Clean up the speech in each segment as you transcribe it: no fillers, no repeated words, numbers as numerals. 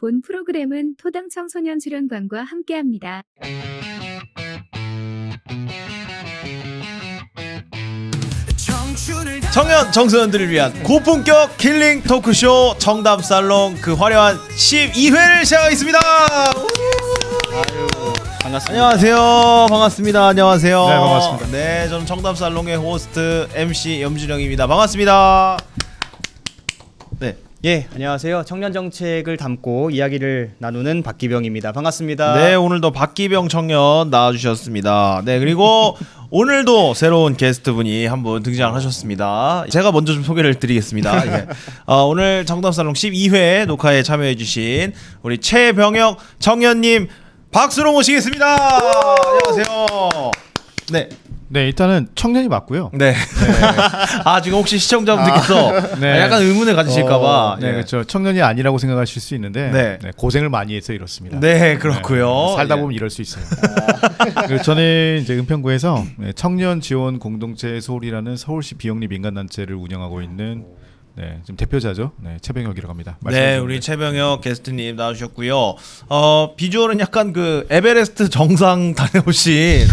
본 프로그램은 토당 청소년 수련관과 함께합니다. 청년 청소년들을 위한 고품격 킬링 토크쇼 정답살롱 그 화려한 12회를 시작하겠습니다. 반갑습니다. 안녕하세요. 반갑습니다. 안녕하세요. 네, 반갑습니다. 네, 저는 정답살롱의 호스트 MC 염준영입니다. 반갑습니다. 네. 예, 안녕하세요. 청년 정책을 담고 이야기를 나누는 박기병입니다. 반갑습니다. 네, 오늘도 박기병 청년 나와주셨습니다. 네, 그리고 오늘도 새로운 게스트분이 한 분 등장하셨습니다. 제가 먼저 좀 소개를 드리겠습니다. 예. 오늘 정답살롱 12회 녹화에 참여해주신 우리 최병혁 청년님 박수로 모시겠습니다. 안녕하세요. 네. 네, 일단은 청년이 맞고요. 네. 아, 지금 혹시 시청자분들께서 네. 약간 의문을 가지실까봐. 네, 그렇죠. 청년이 아니라고 생각하실 수 있는데 네. 네, 고생을 많이 해서 이렇습니다. 네, 그렇고요. 네, 살다 예. 보면 이럴 수 있어요. 그리고 저는 이제 은평구에서 청년 지원 공동체 소울이라는 서울시 비영리 민간단체를 운영하고 있는 지금 대표자죠. 네, 최병혁이라고 합니다. 네, 말씀해주세요. 우리 최병혁 게스트님 나와주셨고요. 비주얼은 약간 그 에베레스트 정상 다녀오신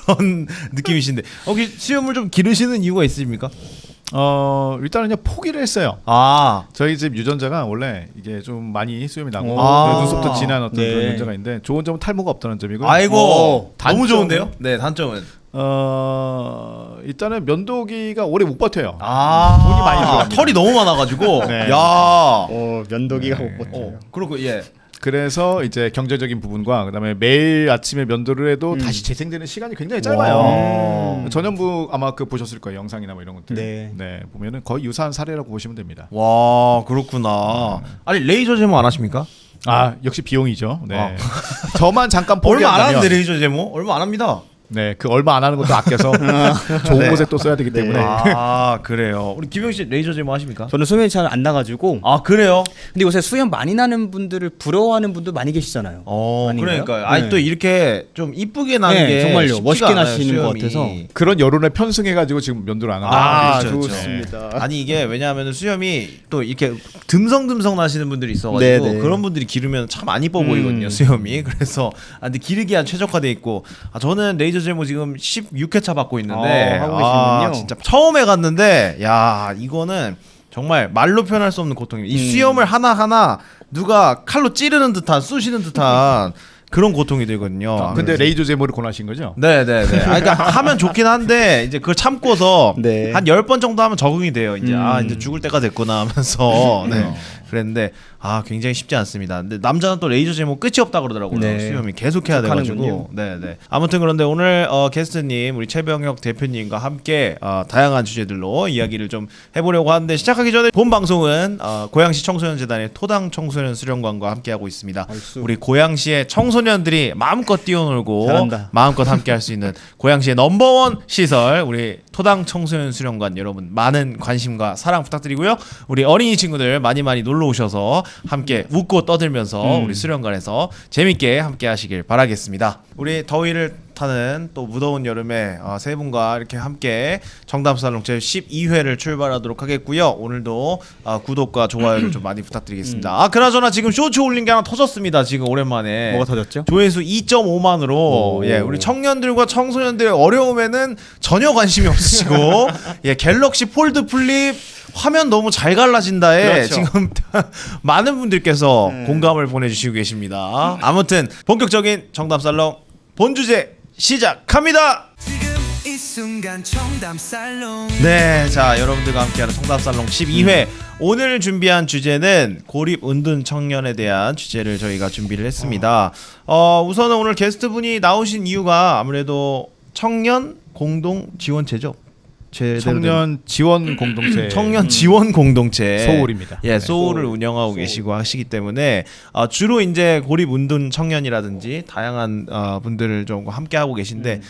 그런 느낌이신데 혹시 수염을 좀 기르시는 이유가 있으십니까? 일단은 그냥 포기를 했어요. 아, 저희 집 유전자가 원래 이게 좀 많이 수염이 나고 아. 눈썹도 진한 어떤 네. 그런 문제가 있는데 좋은 점은 탈모가 없다는 점이고. 아이고, 너무 단점은- 좋은데요? 네, 단점은 일단은 면도기가 오래 못 버텨요. 돈이 많이 들어갑니다. 털이 너무 많아가지고, 네. 야, 면도기가 못 버텨요. 그렇고 예, 그래서 이제 경제적인 부분과 그다음에 매일 아침에 면도를 해도 다시 재생되는 시간이 굉장히 짧아요. 전현무 아마 그 보셨을 거예요. 영상이나 뭐 이런 것들. 네. 보면은 거의 유사한 사례라고 보시면 됩니다. 와, 그렇구나. 아니 레이저 제모 안 하십니까? 아 역시 비용이죠. 네. 아. 저만 잠깐 얼마 안 포기한다면 하는데 레이저 제모? 얼마 안 합니다. 네, 그 얼마 안 하는 것도 아껴서 좋은 네. 곳에 또 써야 되기 때문에. 아, 그래요. 우리 김영 씨 레이저 제모 하십니까? 저는 수염이 잘 안 나가지고. 아, 그래요? 근데 요새 수염 많이 나는 분들을 부러워하는 분도 많이 계시잖아요. 아닌가요? 그러니까요. 아니 네. 또 이렇게 좀 이쁘게 나는 네, 게 정말요. 쉽지가 멋있게 않아요, 나시는 것 수염이. 같아서. 그런 여론에 편승해가지고 지금 면도를 안 하는 아, 거예요. 그렇죠, 좋습니다. 아니 이게 왜냐하면 수염이 또 이렇게 듬성듬성 나시는 분들이 있어가지고 네, 네. 그런 분들이 기르면 참 안 이뻐 보이거든요, 수염이. 그래서 근데 기르기엔 최적화돼 있고 저는 레이저 제모 지금 16회차 받고 있는데 하고 계시는군요. 진짜 처음에 갔는데 야 이거는 정말 말로 표현할 수 없는 고통입니다. 이 수염을 하나하나 누가 칼로 찌르는 듯한 쑤시는 듯한 그런 고통이 들거든요. 근데 레이저 제모를 권하신 거죠? 네네네. 그러니까 하면 좋긴 한데 이제 그걸 참고서 네. 한 10번 정도 하면 적응이 돼요. 이제 이제 죽을 때가 됐구나 하면서 네. 그랬는데 굉장히 쉽지 않습니다. 근데 남자는 또 레이저 제모 끝이 없다 그러더라고요. 네. 수염이 계속 해야 돼가지고. 하는군요. 네네. 아무튼 그런데 오늘 게스트님 우리 최병혁 대표님과 함께 다양한 주제들로 이야기를 좀 해보려고 하는데 시작하기 전에 본 방송은 고양시 청소년재단의 토당 청소년 수련관과 함께하고 있습니다. 우리 고양시의 청소년들이 마음껏 뛰어놀고 잘한다. 마음껏 함께할 수 있는 고양시의 넘버원 시설 우리 토당 청소년 수련관 여러분 많은 관심과 사랑 부탁드리고요. 우리 어린이 친구들 많이 놀러 오셔서 함께 웃고 떠들면서 우리 수련관에서 재밌게 함께 하시길 바라겠습니다. 우리 더위를 타는 또 무더운 여름에 세 분과 이렇게 함께 정답살롱 제 12회를 출발하도록 하겠고요. 오늘도 구독과 좋아요를 좀 많이 부탁드리겠습니다. 그나저나 지금 쇼츠 올린 게 하나 터졌습니다. 지금 오랜만에 뭐가 터졌죠? 조회수 2.5만으로 예, 우리 청년들과 청소년들의 어려움에는 전혀 관심이 없으시고 예, 갤럭시 폴드 플립 화면 너무 잘 갈라진다에 그렇죠. 지금 많은 분들께서 공감을 보내주시고 계십니다. 아무튼 본격적인 정답살롱 본 주제 시작합니다. 이 순간 정답살롱 네, 자 여러분들과 함께하는 정답살롱 12회 오늘 준비한 주제는 고립 은둔 청년에 대한 주제를 저희가 준비를 했습니다. 우선은 오늘 게스트분이 나오신 이유가 아무래도 청년 공동 지원체죠. 청년 지원 공동체 청년 지원 공동체 소울입니다. 예, 소울을 운영하고 계시고 하시기 때문에 주로 이제 고립 은둔 청년이라든지 다양한 분들을 좀 함께 하고 계신데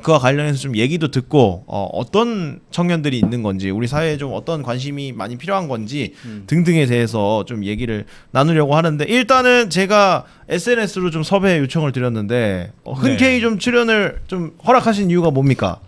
그와 관련해서 좀 얘기도 듣고 어떤 청년들이 있는 건지 우리 사회에 좀 어떤 관심이 많이 필요한 건지 등등에 대해서 좀 얘기를 나누려고 하는데 일단은 제가 SNS로 좀 섭외 요청을 드렸는데 흔쾌히 좀 출연을 좀 허락하신 이유가 뭡니까?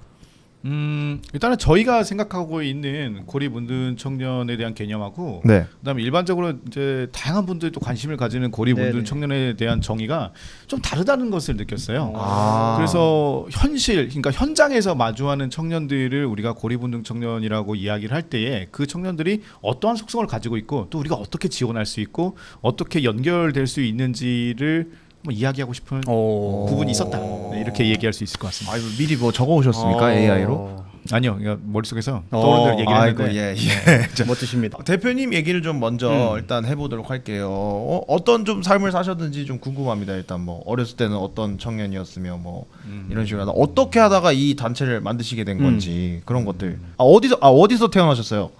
일단은 저희가 생각하고 있는 고리분든 청년에 대한 개념하고 네. 그다음에 일반적으로 이제 다양한 분들이 또 관심을 가지는 고리분든 네네. 청년에 대한 정의가 좀 다르다는 것을 느꼈어요. 아. 그래서 그러니까 현장에서 마주하는 청년들을 우리가 고리분등 청년이라고 이야기를 할 때에 그 청년들이 어떠한 속성을 가지고 있고 또 우리가 어떻게 지원할 수 있고 어떻게 연결될 수 있는지를 한번 이야기하고 싶은 부분이 있었다. 네, 이렇게 얘기할 수 있을 것 같습니다. 아, 이거 미리 뭐 적어 오셨습니까? AI로? 아니요, 그러니까 머릿속에서 떠오르는 대로 얘기를 아이고, 했는데 예. 멋지십니다. 대표님 얘기를 좀 먼저 일단 해보도록 할게요. 어떤 좀 삶을 사셨는지 좀 궁금합니다. 일단 뭐 어렸을 때는 어떤 청년이었으며 뭐 이런 식으로 하다 어떻게 하다가 이 단체를 만드시게 된 건지 그런 것들. 어디서 태어나셨어요?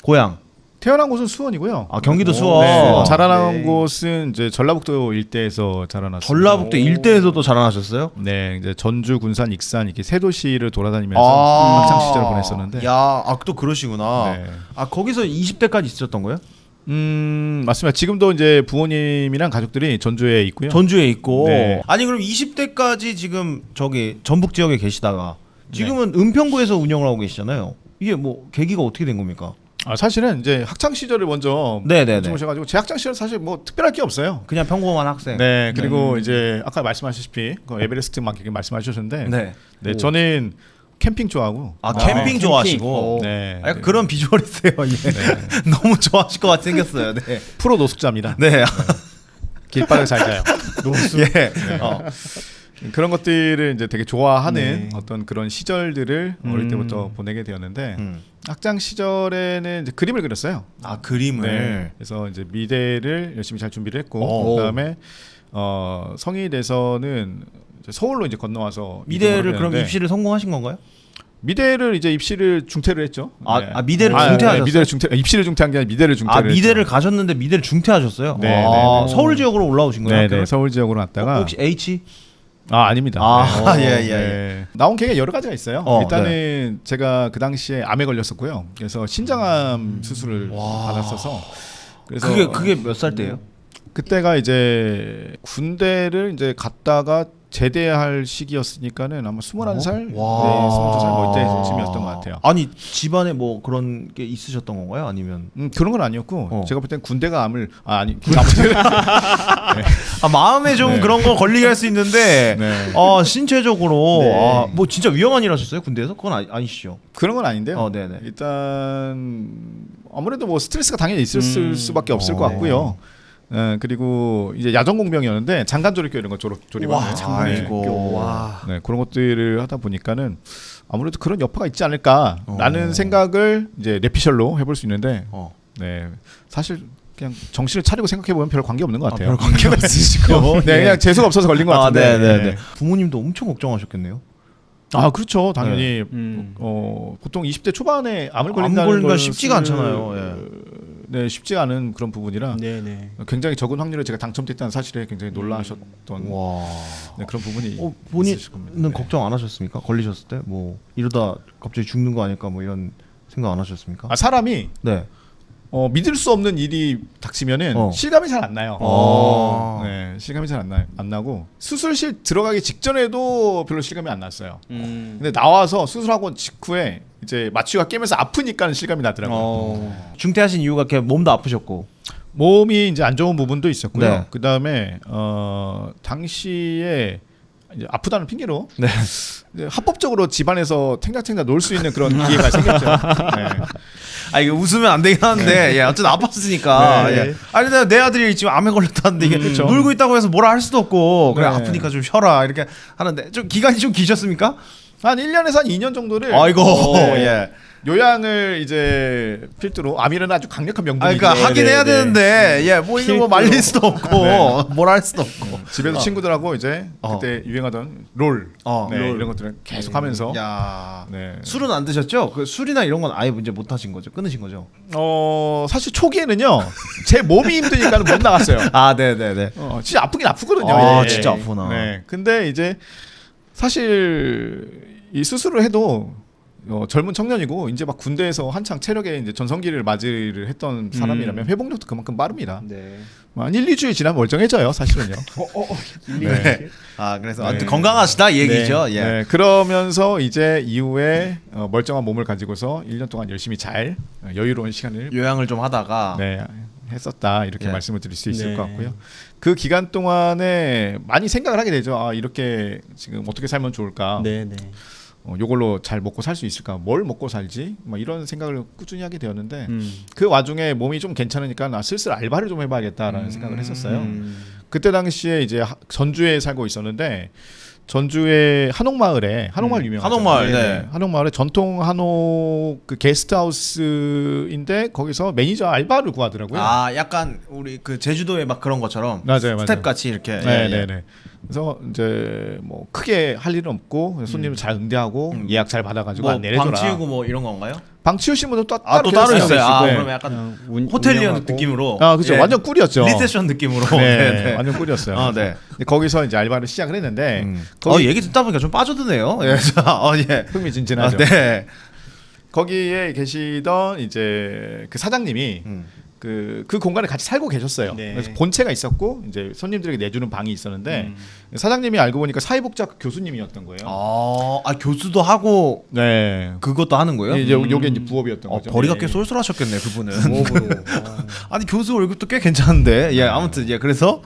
고향. 태어난 곳은 수원이고요. 아 경기도 수원. 네, 자라난 네. 곳은 이제 전라북도 일대에서 자라났습니다. 전라북도 일대에서도 자라나셨어요? 네, 이제 전주, 군산, 익산 이렇게 세 도시를 돌아다니면서 아. 학창 시절을 보냈었는데. 야, 또 그러시구나. 네. 아 거기서 20대까지 있으셨던 거예요? 맞습니다. 지금도 이제 부모님이랑 가족들이 전주에 있고요. 전주에 있고. 네. 아니 그럼 20대까지 지금 저기 전북 지역에 계시다가 지금은 은평구에서 운영을 하고 계시잖아요. 이게 뭐 계기가 어떻게 된 겁니까? 사실은 이제 학창 시절을 먼저 네네네. 보셔가지고 제 학창 시절 사실 뭐 특별할 게 없어요. 그냥 평범한 학생. 네, 그리고 이제 아까 말씀하셨다시피 그 에베레스트 막 이렇게 말씀하셨는데, 네. 네, 저는 캠핑 좋아하고, 아 캠핑 캠핑. 좋아하시고. 네, 약간 그런 비주얼이세요. 예. 너무 좋아하실 것 같이 생겼어요. 네. 프로 노숙자입니다. 네. 길 빠르게 잘 가요. 예. 그런 것들을 이제 되게 좋아하는 네. 어떤 그런 시절들을 어릴 때부터 보내게 되었는데 음. 학창 시절에는 이제 그림을 그렸어요. 아 그림을. 네. 그래서 이제 미대를 열심히 잘 준비를 했고 오. 그다음에 성인이 돼서는 이제 서울로 이제 건너와서 미대를 이동을 그럼 했는데 입시를 성공하신 건가요? 미대를 이제 입시를 중퇴를 했죠. 미대를 중퇴하셨어요? 미대를 입시를 중퇴한 게 아니라 미대를 중퇴를 미대를 했죠. 가셨는데 미대를 중퇴하셨어요? 네, 아, 네. 서울 지역으로 올라오신 거예요? 네, 학교를? 네. 서울 지역으로 갔다가 혹시 H? 아닙니다. 아, 네. 예, 예, 네. 나온 계기가 여러 가지가 있어요. 일단은 제가 그 당시에 암에 걸렸었고요. 그래서 신장암 수술을 받았어서 그래서 그게 몇 살 때예요? 그때가 이제 군대를 이제 갔다가 제대할 시기였으니까는 아마 21살, 네, 22살 뭐 이때쯤이었던 것 같아요. 아니 집안에 뭐 그런 게 있으셨던 건가요? 아니면 그런 건 아니었고 어. 제가 볼 땐 군대가 암을 마음에 좀 네. 그런 거 걸리게 할 수 있는데 네. 신체적으로 네. 뭐 진짜 위험한 일 하셨어요? 군대에서? 그건 아니시죠? 그런 건 아닌데요. 네네. 일단 아무래도 뭐 스트레스가 당연히 있을 수밖에 없을 것 같고요. 그리고 이제 야전 공병이었는데 장관 조립교 이런 거 조립하는 아이고. 와. 네, 그런 것들을 하다 보니까는 아무래도 그런 여파가 있지 않을까라는 생각을 이제 뇌피셜로 해볼 수 있는데, 네, 사실 그냥 정신을 차리고 생각해 보면 별 관계 없는 것 같아요. 별 관계가 있으시고. 네, 그냥 재수가 없어서 걸린 것 같은데. 네네네. 부모님도 엄청 걱정하셨겠네요. 아, 그렇죠. 당연히 음. 보통 20대 초반에 암을 암 걸린다는 걸린 건 것을 쉽지가 않잖아요. 예. 네, 쉽지 않은 그런 부분이라 네네. 굉장히 적은 확률에 제가 당첨됐다는 사실에 굉장히 놀라셨던 와. 네, 그런 부분이 있으실 겁니다. 본인은 네. 걱정 안 하셨습니까? 걸리셨을 때 뭐 이러다 갑자기 죽는 거 아닐까 뭐 이런 생각 안 하셨습니까? 사람이 네. 믿을 수 없는 일이 닥치면은 실감이 잘 안 나요. 네, 실감이 잘 안 나고 수술실 들어가기 직전에도 별로 실감이 안 났어요. 근데 나와서 수술하고 직후에 이제 마취가 깨면서 아프니까 실감이 나더라고요. 중퇴하신 이유가 그냥 몸도 아프셨고. 몸이 이제 안 좋은 부분도 있었고요. 네. 그 다음에 당시에 이제 아프다는 핑계로 네. 이제 합법적으로 집안에서 탱자탱자 놀 수 있는 그런 기회가 생겼죠. 네. 아 이게 웃으면 안 되긴 하는데 예, 어쨌든 아팠으니까. 네. 예. 아니 내 아들이 지금 암에 걸렸다는데 이게 그쵸. 놀고 있다고 해서 뭐라 할 수도 없고 그래 네. 아프니까 좀 쉬어라 이렇게 하는데 좀 기간이 좀 기셨습니까? 한 1년에서 한 2년 정도를 아이고 네. 예. 요양을 이제 필두로 암이라는 아주 강력한 명분이죠. 그러니까 하긴 해야 되는데 예, 뭐 이거 뭐 말릴 수도 없고 뭘 할 수도 없고 집에서 친구들하고 이제 그때 유행하던 롤, 네, 롤. 이런 것들을 계속 하면서 야. 네. 술은 안 드셨죠? 그 술이나 이런 건 아예 이제 못 하신 거죠? 끊으신 거죠? 사실 초기에는요 제 몸이 힘드니까는 못 나갔어요. 아, 네네네. 진짜 아프긴 아프거든요. 아, 예. 진짜 아프구나. 네. 근데 이제 사실 이 수술을 해도 젊은 청년이고 이제 막 군대에서 한창 체력에 이제 전성기를 맞이를 했던 사람이라면 회복력도 그만큼 빠릅니다. 네. 한 1, 2주일 지나면 멀쩡해져요, 사실은요. 네. 아 그래서 네. 아무튼 건강하시다 이 얘기죠. 예. 네, 그러면서 이제 이후에 멀쩡한 몸을 가지고서 1년 동안 열심히 잘 여유로운 시간을 요양을 좀 하다가 네, 했었다 이렇게 예. 말씀을 드릴 수 있을 네. 것 같고요. 그 기간 동안에 많이 생각을 하게 되죠. 아 이렇게 지금 어떻게 살면 좋을까? 네, 네. 요걸로 잘 먹고 살 수 있을까? 뭘 먹고 살지? 막 이런 생각을 꾸준히 하게 되었는데 음. 그 와중에 몸이 좀 괜찮으니까 나 슬슬 알바를 좀 해봐야겠다라는 생각을 했었어요. 그때 당시에 이제 전주에 살고 있었는데 전주의 한옥마을에 한옥마을 유명하죠. 한옥마을, 네. 한옥마을에 전통 한옥 그 게스트하우스인데 거기서 매니저 알바를 구하더라고요. 아 약간 우리 그 제주도에 막 그런 것처럼 맞아요. 스텝 같이 이렇게 네네네. 그래서 이제 뭐 크게 할 일은 없고 손님을 잘 응대하고 예약 잘 받아가지고 뭐 안내해줘라. 방 치우고 뭐 이런 건가요? 방 치우신 분은 또 아 또 따로 있어요. 아 네. 그러면 약간 운- 호텔리언 운영하고. 느낌으로. 아 그죠. 예. 완전 꿀이었죠. 리세션 느낌으로. 네, 완전 꿀이었어요. 아, 네. 근데 거기서 이제 알바를 시작을 했는데 얘기 듣다 보니까 좀 빠져드네요. 예. 예. 흥미진진하죠. 아, 네. 거기에 계시던 이제 그 사장님이 그 공간에 같이 살고 계셨어요. 네. 그래서 본체가 있었고 이제 손님들에게 내주는 방이 있었는데 사장님이 알고 보니까 사회복지학 교수님이었던 거예요. 아 교수도 하고 네. 그것도 하는 거예요? 이제 요게 이제 부업이었던 거죠. 벌이가 네. 꽤 쏠쏠하셨겠네 그분은. 부업으로. 아니 교수 월급도 꽤 괜찮은데. 예 아무튼 예 그래서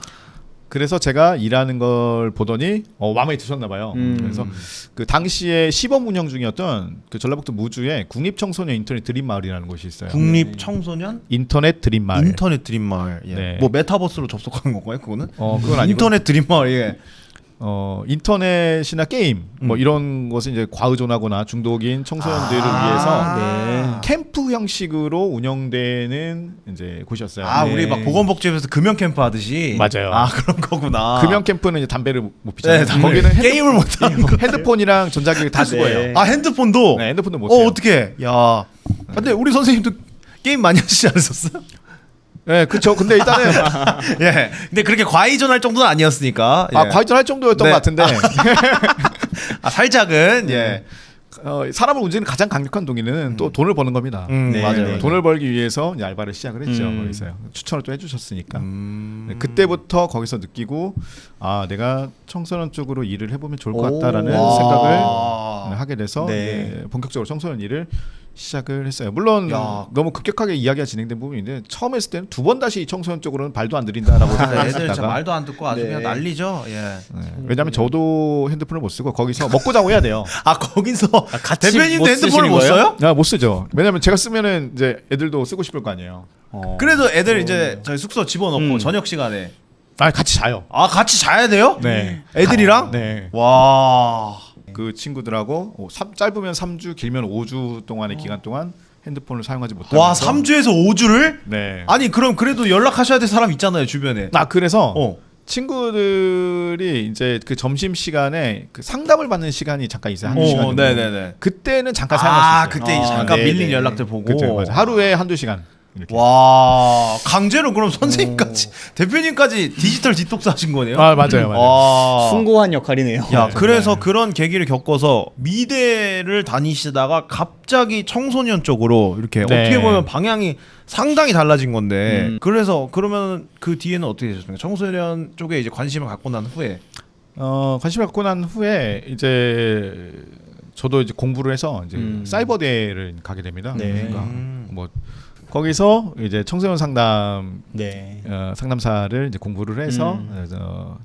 제가 일하는 걸 보더니 마음에 드셨나 봐요. 그래서 그 당시에 시범 운영 중이었던 그 전라북도 무주에 국립청소년 인터넷 드림마을이라는 곳이 있어요. 국립 청소년 인터넷 드림마을. 인터넷 드림마을. 예. 네. 뭐 메타버스로 접속하는 건가요 그거는? 그건 아니고 인터넷 드림마을. 예. 인터넷이나 게임 뭐 이런 것을 이제 과의존하거나 중독인 청소년들을 위해서 네. 캠프 형식으로 운영되는 이제 곳이었어요. 아 네. 우리 막 보건복지부에서 금연 캠프 하듯이. 맞아요. 아 그런 거구나. 금연 캠프는 이제 담배를 못 피잖아요. 네, 거기는 게임을 못 하는 거. 핸드폰이랑 전자기기 다 쓰고요. 네. 아 핸드폰도. 네, 핸드폰도 못 써요. 어떻게? 야. 근데 우리 선생님도 게임 많이 하시지 않으셨어요? 네, 그렇죠. 근데 일단은 예. 근데 그렇게 과의존할 정도는 아니었으니까. 예. 과의존할 정도였던 네. 것 같은데 아, 살짝은 예. 사람을 움직이는 가장 강력한 동기는 또 돈을 버는 겁니다. 네, 맞아요. 네. 돈을 벌기 위해서 이제 알바를 시작을 했죠. 거기서요. 추천을 또 해주셨으니까. 네, 그때부터 거기서 느끼고 아 내가 청소년 쪽으로 일을 해보면 좋을 것 같다라는 와. 생각을 하게 돼서 네. 이제 본격적으로 청소년 일을 시작을 했어요. 물론 야. 너무 급격하게 이야기가 진행된 부분인데 처음 했을 때는 두 번 다시 청소년 쪽으로는 발도 안 들인다라고 애들 진짜 생각했다가 말도 안 듣고 아주 네. 그냥 난리죠. 예. 왜냐하면 저도 핸드폰을 못 쓰고 거기서 먹고 자고 해야 돼요. 아 거기서 같이 대표님도 못 핸드폰을 쓰시는 못 거예요? 써요? 아, 못 쓰죠. 왜냐하면 제가 쓰면은 이제 애들도 쓰고 싶을 거 아니에요. 그래도 애들 이제 저희 숙소 집어넣고 저녁 시간에 아 같이 자요. 아 같이 자야 돼요? 네. 애들이랑? 네. 와. 그 친구들하고 짧으면 3주, 길면 5주 동안의 기간 동안 핸드폰을 사용하지 못하면서 와 3주에서 5주를? 네. 아니 그럼 그래도 연락하셔야 될 사람 있잖아요 주변에. 그래서 어. 친구들이 이제 그 점심 시간에 그 상담을 받는 시간이 잠깐 있어요. 한두 시간 정도. 네네네. 그때는 잠깐 사용할 수 아 있어요. 그때 이제 잠깐 네, 밀린 네. 연락들 보고. 그쵸, 맞아요. 하루에 한두 시간. 이렇게. 와 강제로 그럼 선생님까지 대표님까지 디지털 디톡스 하신 거네요? 맞아요. 와. 숭고한 역할이네요. 야 그래서 그런 계기를 겪어서 미대를 다니시다가 갑자기 청소년 쪽으로 이렇게 네. 어떻게 보면 방향이 상당히 달라진 건데 그래서 그러면 그 뒤에는 어떻게 되셨습니까? 청소년 쪽에 이제 관심을 갖고 난 후에 관심을 갖고 난 후에 이제 저도 이제 공부를 해서 이제 사이버대를 가게 됩니다. 네. 그러니까 뭐 거기서 이제 청소년 상담 네. 상담사를 이제 공부를 해서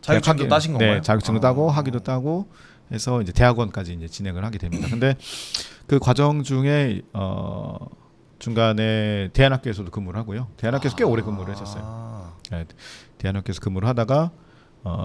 자격증도 대학 따신 건가요? 네, 자격증도 따고 학위도 따고 해서 이제 대학원까지 이제 진행을 하게 됩니다. 근데 그 과정 중에 중간에 대안학교에서도 근무를 하고요. 대안학교에서 꽤 오래 근무를 했었어요. 네, 대안학교에서 근무를 하다가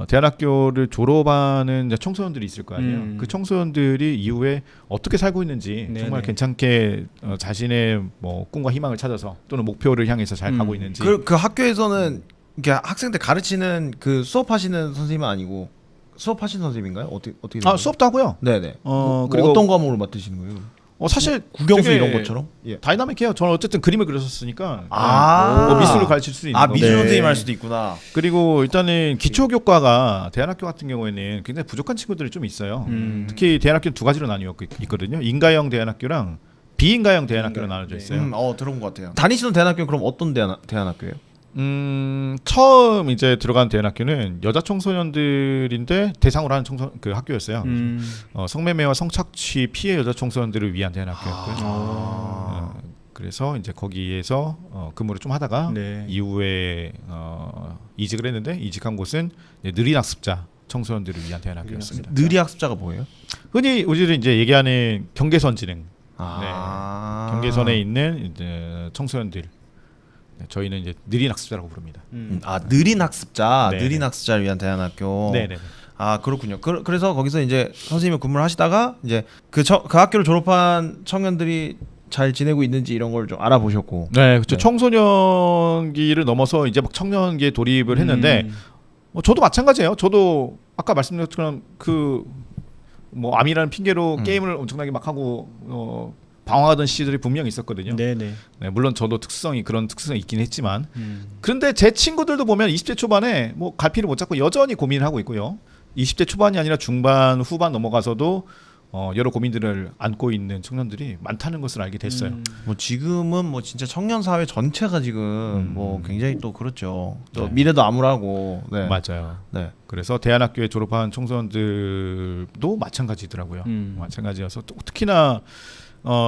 대안학교를 졸업하는 이제 청소년들이 있을 거 아니에요. 그 청소년들이 이후에 어떻게 살고 있는지 네네. 정말 괜찮게 자신의 뭐 꿈과 희망을 찾아서 또는 목표를 향해서 잘 가고 있는지. 그 학교에서는 이렇게 학생들 가르치는 그 수업하시는 선생님은 아니고 수업하시는 선생님인가요? 어떻게 되는 거예요? 수업도 하고요. 네네. 그리고 그리고 어떤 과목을 맡으시는 거예요? 사실 국영수 되게 이런 것처럼? 다이나믹해요. 저는 어쨌든 그림을 그렸었으니까 아. 뭐 미술을 가르칠 수 있는 거고. 미술 네. 선생님 할 수도 있구나. 그리고 일단은 기초 교과가 대안학교 같은 경우에는 굉장히 부족한 친구들이 좀 있어요. 특히 대안학교는 두 가지로 나뉘어 있거든요. 인가형 대안학교랑 비인가형 대안학교로 나눠져 있어요. 들어본 것 같아요. 다니시는 대안학교 그럼 어떤 대안학교예요? 처음 이제 들어간 대안학교는 여자 청소년들인데 대상으로 하는 그 학교였어요. 성매매와 성착취 피해 여자 청소년들을 위한 대안학교였고요. 그래서 이제 거기에서 근무를 좀 하다가 네. 이후에 이직을 했는데 이직한 곳은 이제 느린 학습자 청소년들을 위한 대안학교였습니다. 느리 학습자가 뭐예요? 흔히 우리들이 이제 얘기하는 경계선 지능, 경계선에 네. 있는 이제 청소년들. 저희는 이제 느린 학습자라고 부릅니다. 느린 학습자, 네네. 느린 학습자를 위한 대안학교. 네네. 아 그렇군요. 그래서 거기서 이제 선생님이 근무를 하시다가 이제 그 학교를 졸업한 청년들이 잘 지내고 있는지 이런 걸 좀 알아보셨고. 네, 그렇죠. 네. 청소년기를 넘어서 이제 막 청년기에 돌입을 했는데 저도 마찬가지예요. 저도 아까 말씀드린 것처럼 그 뭐 암이라는 핑계로 게임을 엄청나게 막 하고 방황하던 시절이 분명히 있었거든요. 네네. 네, 물론 저도 그런 특수성이 있긴 했지만 그런데 제 친구들도 보면 20대 초반에 뭐 갈피를 못 잡고 여전히 고민을 하고 있고요. 20대 초반이 아니라 중반 후반 넘어가서도 여러 고민들을 안고 있는 청년들이 많다는 것을 알게 됐어요. 뭐 지금은 뭐 진짜 청년 사회 전체가 지금 뭐 굉장히 또 그렇죠. 또 네. 미래도 암울하고. 네. 맞아요. 네. 그래서 대안학교에 졸업한 청소년들도 마찬가지더라고요. 마찬가지여서 특히나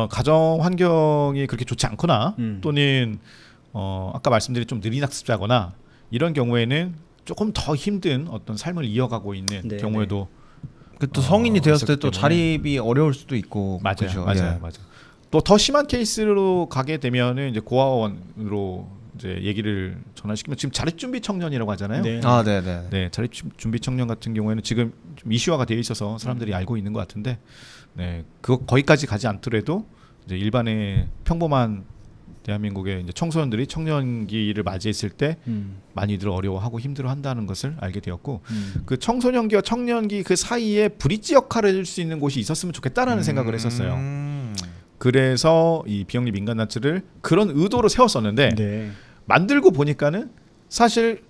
가정 환경이 그렇게 좋지 않거나 또는 아까 말씀드린 좀 느린 학습자거나 이런 경우에는 조금 더 힘든 어떤 삶을 이어가고 있는 네, 경우에도 그 또 성인이 되었을 때 또 있었기 자립이 어려울 수도 있고. 맞아요, 그렇죠. 맞아요, 예. 맞아요. 또 더 심한 케이스로 가게 되면은 이제 고아원으로 이제 얘기를 전환시키면 지금 자립준비 청년이라고 하잖아요. 네. 아, 네네. 네, 자립준비 청년 같은 경우에는 지금 좀 이슈화가 되어 있어서 사람들이 알고 있는 것 같은데, 네, 그거 거기까지 가지 않더라도 이제 일반의 평범한 대한민국의 이제 청소년들이 청년기를 맞이했을 때 많이들 어려워하고 힘들어한다는 것을 알게 되었고, 그 청소년기와 청년기 그 사이에 브릿지 역할을 해줄 수 있는 곳이 있었으면 좋겠다라는 생각을 했었어요. 그래서 이 비영리 민간단체를 그런 의도로 세웠었는데 네. 만들고 보니까는 사실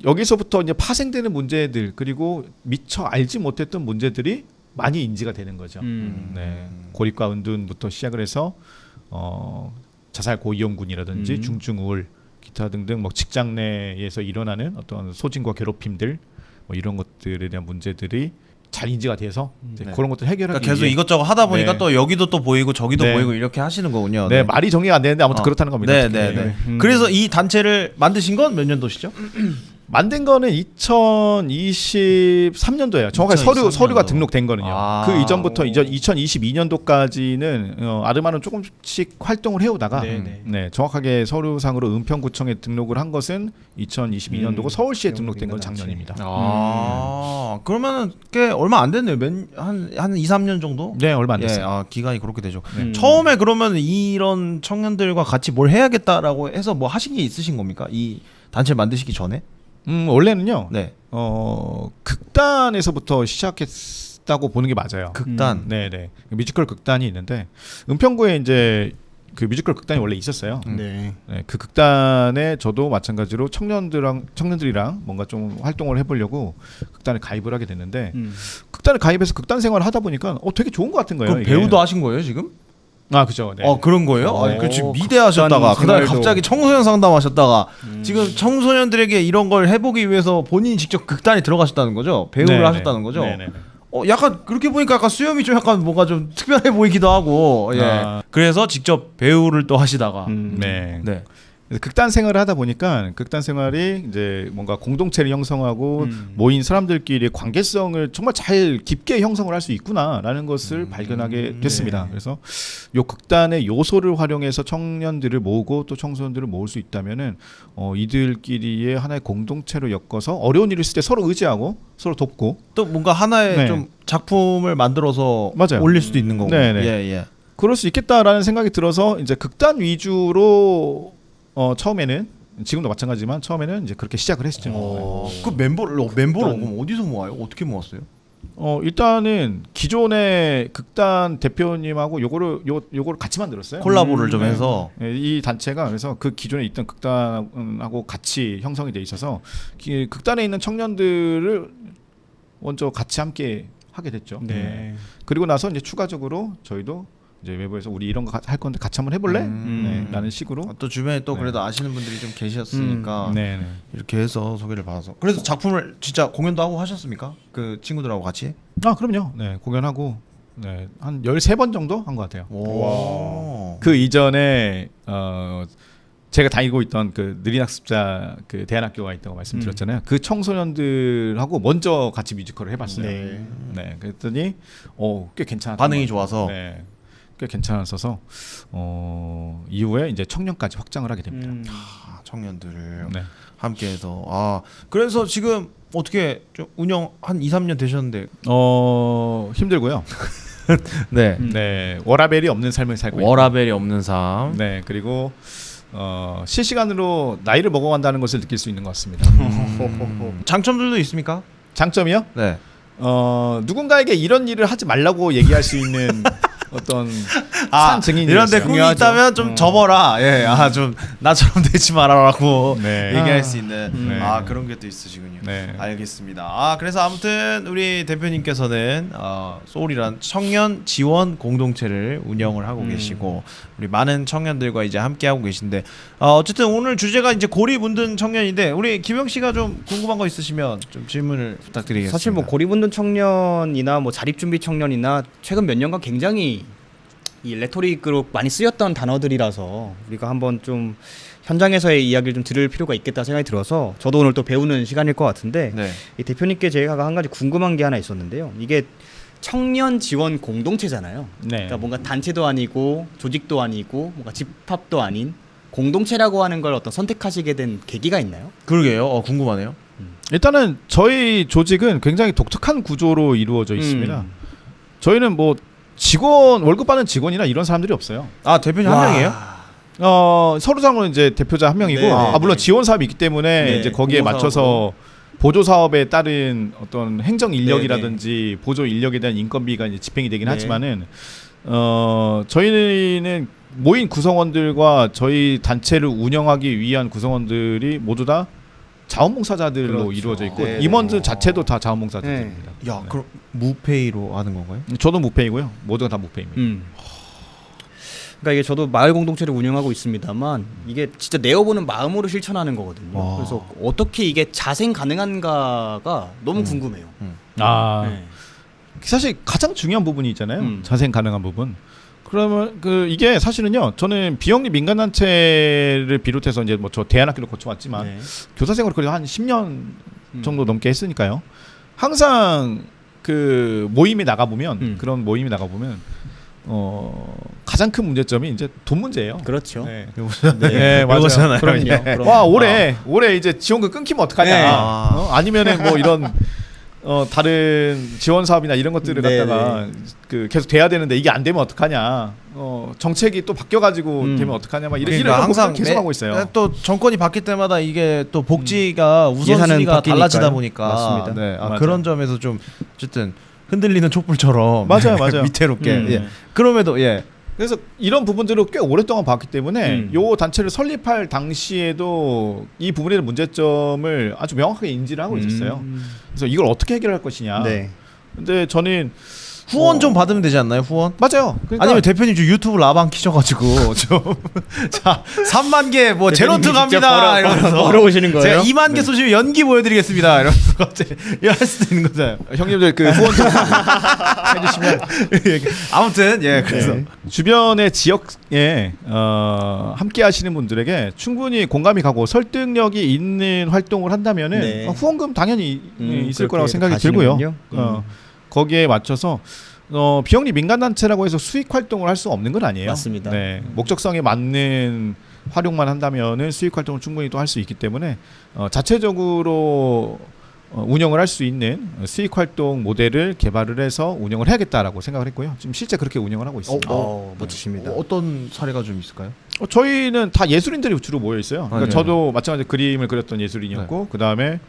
여기서부터 이제 파생되는 문제들 그리고 미처 알지 못했던 문제들이 많이 인지가 되는 거죠. 네, 고립과 은둔부터 시작을 해서 자살 고위험군이라든지 중증 우울 기타 등등 뭐 직장 내에서 일어나는 어떤 소진과 괴롭힘들 뭐 이런 것들에 대한 문제들이 잘 인지가 돼서 이제 네. 그런 것들 해결하기 그러니까 계속 위해 이것저것 하다 보니까 네. 또 여기도 또 보이고 저기도 네. 보이고 이렇게 하시는 거군요. 네, 말이 정리가 안 되는데 아무튼 그렇다는 겁니다. 네, 특히. 네, 네. 그래서 이 단체를 만드신 건 몇 년도시죠? 만든 거는 2023년도예요. 정확하게 2023년도. 서류가 등록된 거는요. 아. 그 이전부터 2022년도까지는 아르마는 조금씩 활동을 해오다가 네네. 네, 정확하게 서류상으로 은평구청에 등록을 한 것은 2022년도고 서울시에 등록된 건 작년입니다. 그러면은 꽤 얼마 안 됐네요. 한 2, 3년 정도? 네, 얼마 안 예, 됐어요. 기간이 그렇게 되죠. 처음에 그러면 이런 청년들과 같이 뭘 해야겠다라고 해서 뭐 하신 게 있으신 겁니까? 이 단체를 만드시기 전에? 원래는요. 네. 극단에서부터 시작했다고 보는 게 맞아요. 극단. 네, 네. 뮤지컬 극단이 있는데 은평구에 이제 그 뮤지컬 극단이 원래 있었어요. 네. 네, 그 극단에 저도 마찬가지로 청년들이랑 뭔가 좀 활동을 해보려고 극단에 가입을 하게 됐는데 극단에 가입해서 극단 생활을 하다 보니까 되게 좋은 것 같은 거예요. 그럼 이게. 배우도 하신 거예요 지금? 아 그죠. 네. 그런 거예요? 아니, 그 지금 미대 하셨다가 극단 그다음에 생활도. 갑자기 청소년 상담하셨다가 지금 청소년들에게 이런 걸 해보기 위해서 본인이 직접 극단에 들어가셨다는 거죠? 배우를 네네. 하셨다는 거죠? 네네네. 약간 그렇게 보니까 약간 수염이 좀 약간 뭔가 좀 특별해 보이기도 하고. 예. 아. 그래서 직접 배우를 또 하시다가. 네. 네. 그래서 극단 생활을 하다 보니까 극단 생활이 이제 뭔가 공동체를 형성하고 모인 사람들끼리의 관계성을 정말 잘 깊게 형성을 할 수 있구나라는 것을 발견하게 됐습니다. 그래서 요 극단의 요소를 활용해서 청년들을 모으고 또 청소년들을 모을 수 있다면은 이들끼리의 하나의 공동체로 엮어서 어려운 일을 있을 때 서로 의지하고 서로 돕고 또 뭔가 하나의 네. 좀 작품을 만들어서 맞아요. 올릴 수도 있는 거고. 네네. 예. 그럴 수 있겠다라는 생각이 들어서 이제 극단 위주로 처음에는 지금도 마찬가지지만 처음에는 이제 그렇게 시작을 했죠. 그 멤버를 그럼 어디서 모아요? 어떻게 모았어요? 일단은 기존의 극단 대표님하고 요거를 같이 만들었어요. 콜라보를 좀 해서 네, 이 단체가 그래서 그 기존에 있던 극단하고 같이 형성이 돼 있어서 극단에 있는 청년들을 먼저 같이 함께 하게 됐죠. 네. 그리고 나서 이제 추가적으로 저희도 이제 외부에서 우리 이런 거 할 건데 같이 한번 해볼래? 네, 라는 식으로. 또 주변에 또 네. 그래도 아시는 분들이 좀 계셨으니까 네, 네. 이렇게 해서 소개를 받아서. 그래서 작품을 진짜 공연도 하고 하셨습니까? 그 친구들하고 같이? 그럼요. 네, 공연하고 네, 한 13번 정도 한 것 같아요. 오. 그 이전에 제가 다니고 있던 그 느린학습자 그 대안학교가 있다고 말씀드렸잖아요. 그 청소년들하고 먼저 같이 뮤지컬을 해봤어요. 네. 네, 그랬더니 꽤 괜찮았던 반응이 것 같아요. 좋아서. 네, 꽤 괜찮았어서 이후에 이제 청년까지 확장을 하게 됩니다. 청년들을 네. 함께해서 그래서 지금 어떻게 좀 운영 한 2, 3년 되셨는데 힘들고요. 네. 네, 워라벨이 없는 삶을 살고 있고. 워라벨이 없는 삶. 네, 그리고 실시간으로 나이를 먹어간다는 것을 느낄 수 있는 것 같습니다. 장점들도 있습니까? 장점이요? 네. 누군가에게 이런 일을 하지 말라고 얘기할 수 있는 어떤 산 증인이었어요. 이런데 꿈이 있다면 좀 접어라. 예, 좀 나처럼 되지 말아라고 네. 얘기할 수 있는 네. 그런 게 또 있으시군요. 네. 알겠습니다. 그래서 아무튼 우리 대표님께서는 소울이란 청년 지원 공동체를 운영을 하고 계시고 우리 많은 청년들과 이제 함께 하고 계신데 어쨌든 오늘 주제가 이제 고립운동 청년인데 우리 김영 씨가 좀 궁금한 거 있으시면 좀 질문을 부탁드리겠습니다. 사실 뭐 고립운동 청년이나 뭐 자립준비 청년이나 최근 몇 년간 굉장히 이 레토릭으로 많이 쓰였던 단어들이라서 우리가 한번 좀 현장에서의 이야기를 좀 들을 필요가 있겠다 생각이 들어서 저도 오늘 또 배우는 시간일 것 같은데 네. 이 대표님께 제가 한 가지 궁금한 게 하나 있었는데요. 이게 청년 지원 공동체잖아요. 네. 그러니까 뭔가 단체도 아니고 조직도 아니고 뭔가 집합도 아닌 공동체라고 하는 걸 어떤 선택하시게 된 계기가 있나요? 그러게요. 궁금하네요. 일단은 저희 조직은 굉장히 독특한 구조로 이루어져 있습니다. 저희는 뭐 직원 월급 받는 직원이나 이런 사람들이 없어요. 대표님 한 명이에요? 서류상으로 이제 대표자 한 명이고, 네, 네, 물론 네. 지원 사업이 있기 때문에 네, 이제 거기에 공모 맞춰서 보조 사업에 따른 어떤 행정 인력이라든지 보조 인력에 대한 인건비가 이제 집행이 되긴 네. 하지만은 저희는 모인 구성원들과 저희 단체를 운영하기 위한 구성원들이 모두 다 자원봉사자들로 그렇죠. 이루어져 있고 네, 임원들 네. 자체도 다 자원봉사자들입니다. 야, 그럼 무페이로 하는 건가요? 저도 무페이고요. 모두가 다 무페이입니다. 그러니까 이게 저도 마을 공동체를 운영하고 있습니다만 이게 진짜 내어보는 마음으로 실천하는 거거든요. 와. 그래서 어떻게 이게 자생 가능한가가 너무 궁금해요. 네. 사실 가장 중요한 부분이 있잖아요. 자생 가능한 부분. 그러면 이게 사실은요. 저는 비영리 민간단체를 비롯해서 이제 뭐 저 대안학교를 거쳐왔지만 네. 교사 생활을 거의 한 10년 정도 넘게 했으니까요. 항상 그 모임에 나가 보면 그런 모임에 나가 보면 가장 큰 문제점이 이제 돈 문제예요. 그렇죠. 네. 네, 맞아요. 이거잖아요. 그럼요. 예. 그럼. 와 올해 이제 지원금 끊기면 어떡하냐? 네. 아니면은 뭐 이런 다른 지원 사업이나 이런 것들을 네, 갖다가 그 계속 돼야 되는데 이게 안 되면 어떡하냐? 정책이 또 바뀌어가지고 되면 어떡하냐? 막 이런 항상 계속 하고 있어요. 또 정권이 바뀔 때마다 이게 또 복지가 예산은 우선순위가 바뀌니까요. 달라지다 보니까 맞습니다. 네, 맞아요. 그런 점에서 좀 어쨌든 흔들리는 촛불처럼 맞아요, 맞아요. 위태롭게 네. 그럼에도 그래서 이런 부분들을 꽤 오랫동안 봤기 때문에 요 단체를 설립할 당시에도 이 부분에 대한 문제점을 아주 명확하게 인지를 하고 있었어요. 그래서 이걸 어떻게 해결할 것이냐. 네. 근데 저는 후원 좀 받으면 되지 않나요? 후원? 맞아요. 그러니까 아니면 대표님 좀 유튜브 라방 키셔가지고 자 3만 개 뭐 제로투 갑니다 이러면서 벌어오시는 거예요? 제가 2만 개 쏘시면 연기 보여드리겠습니다 이러면서 갑자기 이럴 수도 있는 거잖아요. 형님들 그 후원 좀 해주시면 아무튼 그래서 주변의 지역에 함께 하시는 분들에게 충분히 공감이 가고 설득력이 있는 활동을 한다면은 네. 후원금 당연히 있을 그렇게 거라고 생각이 들고요. 가시는군요. 거기에 맞춰서 비영리 민간단체라고 해서 수익 활동을 할 수 없는 건 아니에요. 맞습니다. 네, 목적성에 맞는 활용만 한다면은 수익 활동을 충분히 또 할 수 있기 때문에 자체적으로 운영을 할 수 있는 수익 활동 모델을 개발을 해서 운영을 해야겠다라고 생각을 했고요. 지금 실제 그렇게 운영을 하고 있습니다. 멋지십니다. 어떤 사례가 좀 있을까요? 저희는 다 예술인들이 주로 모여 있어요. 그러니까 네. 저도 마찬가지로 그림을 그렸던 예술인이었고 그 다음에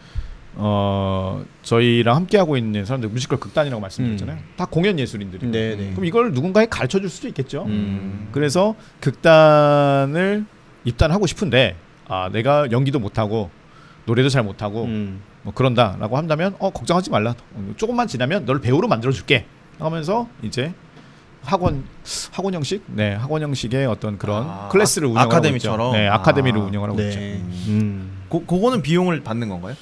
저희랑 함께 하고 있는 사람들 뮤지컬 극단이라고 말씀드렸잖아요. 다 공연 예술인들이. 네네. 그럼 이걸 누군가에 가르쳐 줄 수도 있겠죠. 그래서 극단을 입단하고 싶은데 내가 연기도 못하고 노래도 잘 못하고 뭐 그런다라고 한다면 걱정하지 말라. 조금만 지나면 널 배우로 만들어줄게 하면서 이제 학원 형식, 학원 형식의 어떤 그런 클래스를 운영하고 아카데미처럼? 있죠. 네, 아카데미를 아. 운영하고 있죠. 네. 그거는 비용을 받는 건가요?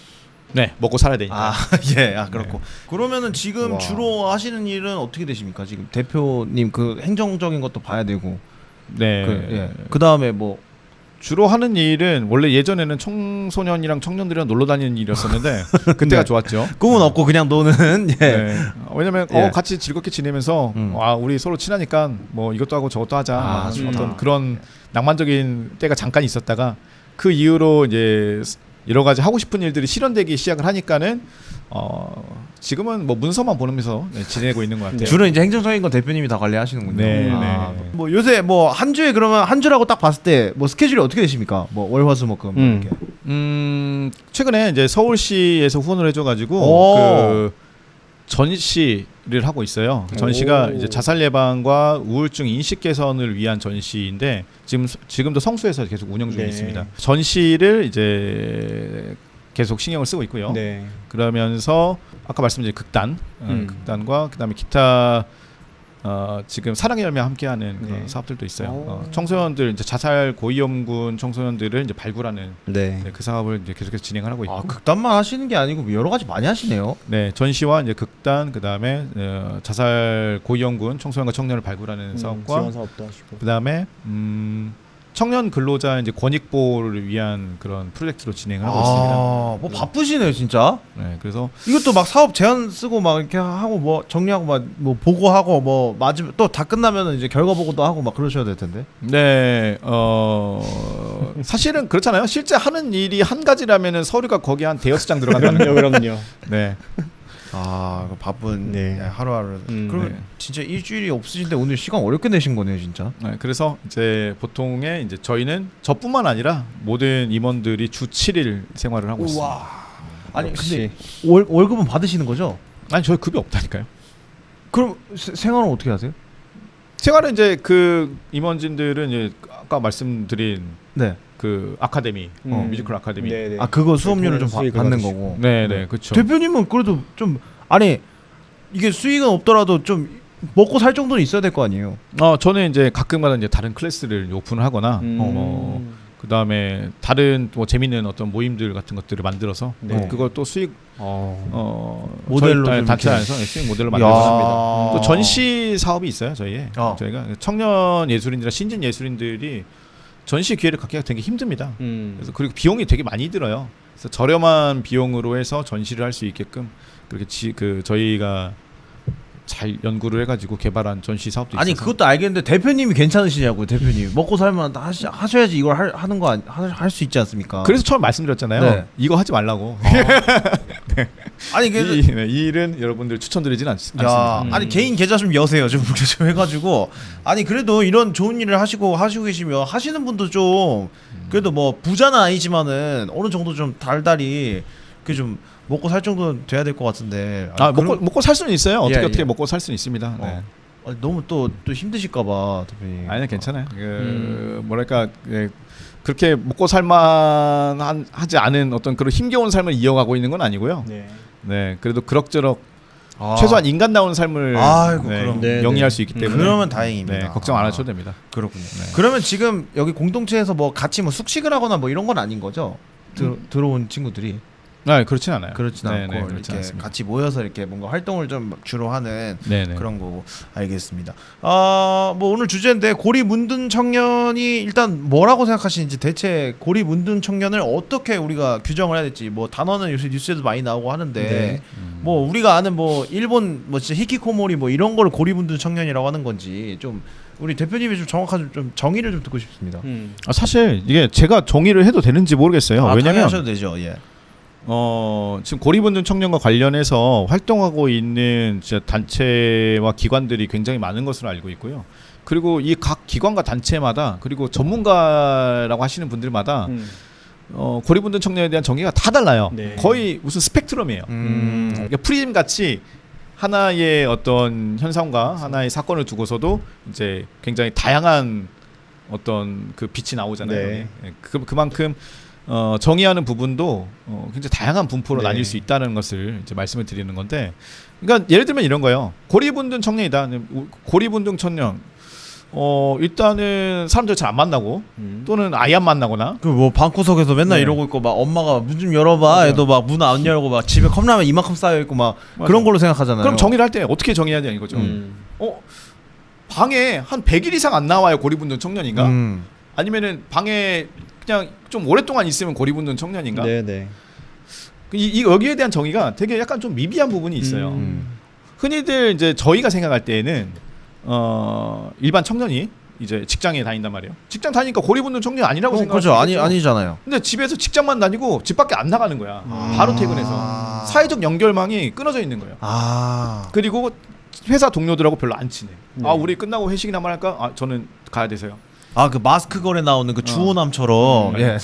네, 먹고 살아야 되니까. 예, 그렇고. 그러면은 지금 와. 주로 하시는 일은 어떻게 되십니까? 지금 대표님 그 행정적인 것도 봐야 되고, 네. 그 다음에 뭐 주로 하는 일은 원래 예전에는 청소년이랑 청년들이랑 놀러 다니는 일이었었는데 그때가 네. 좋았죠. 꿈은 없고 그냥 노는. 예. 네. 왜냐면 예. 같이 즐겁게 지내면서 우리 서로 친하니까 뭐 이것도 하고 저것도 하자. 좋다. 어떤 그런 낭만적인 때가 잠깐 있었다가 그 이후로 이제 여러 가지 하고 싶은 일들이 실현되기 시작을 하니까는 지금은 뭐 문서만 보면서 지내고 있는 것 같아요. 주로 이제 행정적인 건 대표님이 다 관리하시는군요. 네, 뭐 요새 뭐 한 주에 그러면 한 주라고 딱 봤을 때 뭐 스케줄이 어떻게 되십니까? 뭐 월화수목금 이렇게. 최근에 이제 서울시에서 후원을 해줘가지고 오. 그 전시를 하고 있어요. 그 전시가 이제 자살 예방과 우울증 인식 개선을 위한 전시인데 지금도 성수에서 계속 운영 중에 네. 있습니다. 전시를 이제 계속 신경을 쓰고 있고요. 네. 그러면서 아까 말씀드린 극단, 극단과 그다음에 기타 지금 사랑의 열매 함께하는 그런 네. 사업들도 있어요. 청소년들 이제 자살 고위험군 청소년들을 이제 발굴하는 네. 그 사업을 이제 계속해서 진행을 하고 있고. 극단만 하시는 게 아니고 여러 가지 많이 하시네요. 네, 전시와 이제 극단 그다음에 자살 고위험군 청소년과 청년을 발굴하는 사업과 지원 사업도 하시고. 그다음에 청년 근로자 이제 권익 보호를 위한 그런 프로젝트로 진행을 하고 있습니다. 뭐 바쁘시네요, 진짜. 네, 그래서 이것도 막 사업 제안 쓰고 막 이렇게 하고 뭐 정리하고 막 뭐 보고하고 뭐 맞으면 또 다 끝나면은 이제 결과 보고도 하고 막 그러셔야 될 텐데. 네, 사실은 그렇잖아요. 실제 하는 일이 한 가지라면은 서류가 거기 한 대여섯 장 들어간다는 거. 그럼요. 네, 그 바쁜 네. 하루하루. 그러면 네. 진짜 일주일이 없으신데 오늘 시간 어렵게 내신 거네요, 진짜. 네, 그래서 이제 보통의 이제 저희는 저뿐만 아니라 모든 임원들이 주 7일 생활을 하고 있습니다. 아니 역시. 근데 월급은 받으시는 거죠? 아니 저희 급이 없다니까요. 그럼 생활은 어떻게 하세요? 생활은 이제 그 임원진들은 이제 아까 말씀드린 네. 그 아카데미, 뮤지컬 아카데미. 네네. 그거 수업료를 좀 수익을 받는 받으시고. 거고. 네, 그렇죠. 대표님은 그래도 좀 아니 이게 수익은 없더라도 좀 먹고 살 정도는 있어야 될 거 아니에요. 저는 이제 가끔가다 이제 다른 클래스를 오픈을 하거나 그 다음에 다른 뭐 재밌는 어떤 모임들 같은 것들을 만들어서 네. 그걸 또 수익 모델로 저희 좀 단체 이렇게. 안에서 수익 모델로 만들고 합니다. 또 전시 사업이 있어요 저희에. 저희가 청년 예술인들이나 신진 예술인들이 전시 기회를 갖기가 되게 힘듭니다. 그래서 그리고 비용이 되게 많이 들어요. 그래서 저렴한 비용으로 해서 전시를 할 수 있게끔 그렇게 저희가 잘 연구를 해가지고 개발한 전시 사업도 있어서. 아니 그것도 알겠는데 대표님이 괜찮으시냐고요. 대표님 먹고 살면 하셔야지 이걸 하는 거 할 수 있지 않습니까? 그래서 처음 말씀드렸잖아요. 네. 이거 하지 말라고. 아니 이 일은 여러분들 추천드리진 않습니다. 아니 개인 계좌 좀 여세요. 좀 해가지고 아니 그래도 이런 좋은 일을 하시고 계시면 하시는 분도 좀 그래도 뭐 부자는 아니지만은 어느 정도 좀 달달이 그 좀 먹고 살 정도는 돼야 될 것 같은데. 먹고 살 수는 있어요. 어떻게 예. 먹고 살 수는 있습니다. 네. 아니, 너무 또 힘드실까봐 대표님. 아니 괜찮아요. 뭐랄까 그렇게 먹고 살만하지 않은 어떤 그런 힘겨운 삶을 이어가고 있는 건 아니고요. 네, 그래도 그럭저럭 최소한 인간다운 삶을 그럼. 영위할 수 있기 때문에 그러면 다행입니다. 네, 걱정 안 하셔도 됩니다. 그렇군요. 그러면 지금 여기 공동체에서 뭐 같이 뭐 숙식을 하거나 뭐 이런 건 아닌 거죠? 들어온 친구들이. 그렇진 않아요. 그렇진 않고 그렇진 이렇게 않습니다. 같이 모여서 이렇게 뭔가 활동을 좀 주로 하는 네네. 그런 거고. 알겠습니다. 뭐 오늘 주제인데 고리 문든 청년이 일단 뭐라고 생각하시는지, 대체 고리 문든 청년을 어떻게 우리가 규정을 해야 될지, 뭐 단어는 요새 뉴스에도 많이 나오고 하는데 네. 뭐 우리가 아는 뭐 일본 뭐 진짜 히키코모리 뭐 이런 걸 고리 문든 청년이라고 하는 건지 좀 우리 대표님이 좀 정확한 좀 정의를 좀 듣고 싶습니다. 사실 이게 제가 정의를 해도 되는지 모르겠어요. 왜냐면 하셔도 되죠. 예. 지금 고리분든 청년과 관련해서 활동하고 있는 진짜 단체와 기관들이 굉장히 많은 것으로 알고 있고요. 그리고 이 각 기관과 단체마다, 그리고 전문가라고 하시는 분들마다 고리분둔 청년에 대한 정의가 다 달라요. 네. 거의 무슨 스펙트럼이에요. 그러니까 프리즘 같이 하나의 어떤 현상과 하나의 사건을 두고서도 이제 굉장히 다양한 어떤 그 빛이 나오잖아요. 네. 그만큼 정의하는 부분도 굉장히 다양한 분포로 네. 나뉠 수 있다는 것을 이제 말씀을 드리는 건데, 그러니까 예를 들면 이런 거예요. 고리분둔 청년이다. 고리분둔 청년. 일단은 사람들 잘 안 만나고 또는 아예 안 만나거나. 그 뭐 방구석에서 맨날 네. 이러고 있고 막 엄마가 문 좀 열어봐 맞아요. 애도 막 문 안 열고 막 집에 컵라면 이만큼 쌓여 있고 막 맞아요. 그런 걸로 생각하잖아요. 그럼 정의를 할 때 어떻게 정의해야 되냐 이거죠. 방에 한 100일 이상 안 나와요 고리분둔 청년인가? 아니면은 방에 그냥 좀 오랫동안 있으면 고리분둔 청년인가? 네네. 여기에 대한 정의가 되게 약간 좀 미비한 부분이 있어요. 흔히들 이제 저희가 생각할 때에는 일반 청년이 이제 직장에 다닌단 말이에요. 직장 다니니까 고리분둔 청년 아니라고 생각하죠. 그렇죠. 아니잖아요. 근데 집에서 직장만 다니고 집 밖에 안 나가는 거야. 바로 퇴근해서 사회적 연결망이 끊어져 있는 거예요. 그리고 회사 동료들하고 별로 안 친해. 네. 우리 끝나고 회식이나 한번 할까? 저는 가야 돼서요. 그 마스크 거래 나오는 그 주호남처럼 예.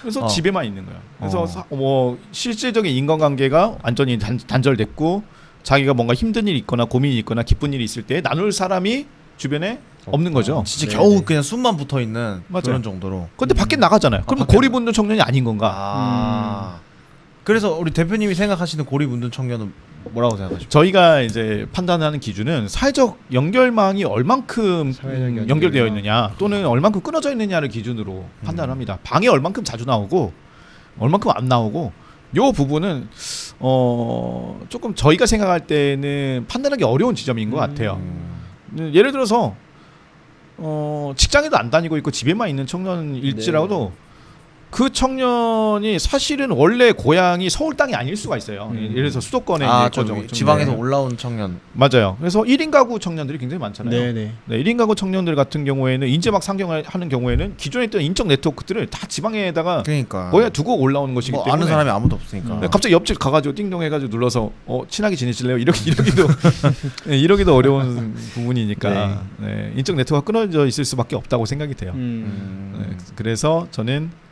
그래서 집에만 있는 거야. 그래서 뭐 실질적인 인간관계가 완전히 단절됐고, 자기가 뭔가 힘든 일이 있거나 고민이 있거나 기쁜 일이 있을 때 나눌 사람이 주변에 없는 거죠. 진짜 네네. 겨우 그냥 숨만 붙어 있는 맞아요. 그런 정도로. 근데 밖에 나가잖아요. 그러면 밖에 고리분둔 청년이 아닌 건가? 그래서 우리 대표님이 생각하시는 고리분둔 청년은 뭐라고 생각하십니까? 저희가 이제 판단하는 기준은 사회적 연결망이 얼만큼 사회적 연결되어 있느냐 또는 얼만큼 끊어져 있느냐를 기준으로 판단합니다. 방에 얼만큼 자주 나오고 얼만큼 안 나오고, 요 부분은 조금 저희가 생각할 때는 판단하기 어려운 지점인 것 같아요. 예를 들어서 직장에도 안 다니고 있고 집에만 있는 청년일지라도 그 청년이 사실은 원래 고향이 서울 땅이 아닐 수가 있어요. 예를 들어서 수도권에 좀 지방에서 올라온 청년. 맞아요. 그래서 1인 가구 청년들이 굉장히 많잖아요. 네네. 네, 1인 가구 청년들 같은 경우에는 이제 막 상경을 하는 경우에는 기존에 있던 인적 네트워크들을 다 지방에다가 그러니까 거기에 두고 올라오는 것이기 뭐 때문에 아는 사람이 아무도 없으니까. 네, 갑자기 옆집 가가지고 띵동 해가지고 눌러서 친하게 지내실래요? 이러기도 네, 이러기도 어려운 부분이니까 네, 인적 네트워크가 끊어져 있을 수밖에 없다고 생각이 돼요. 네, 그래서 저는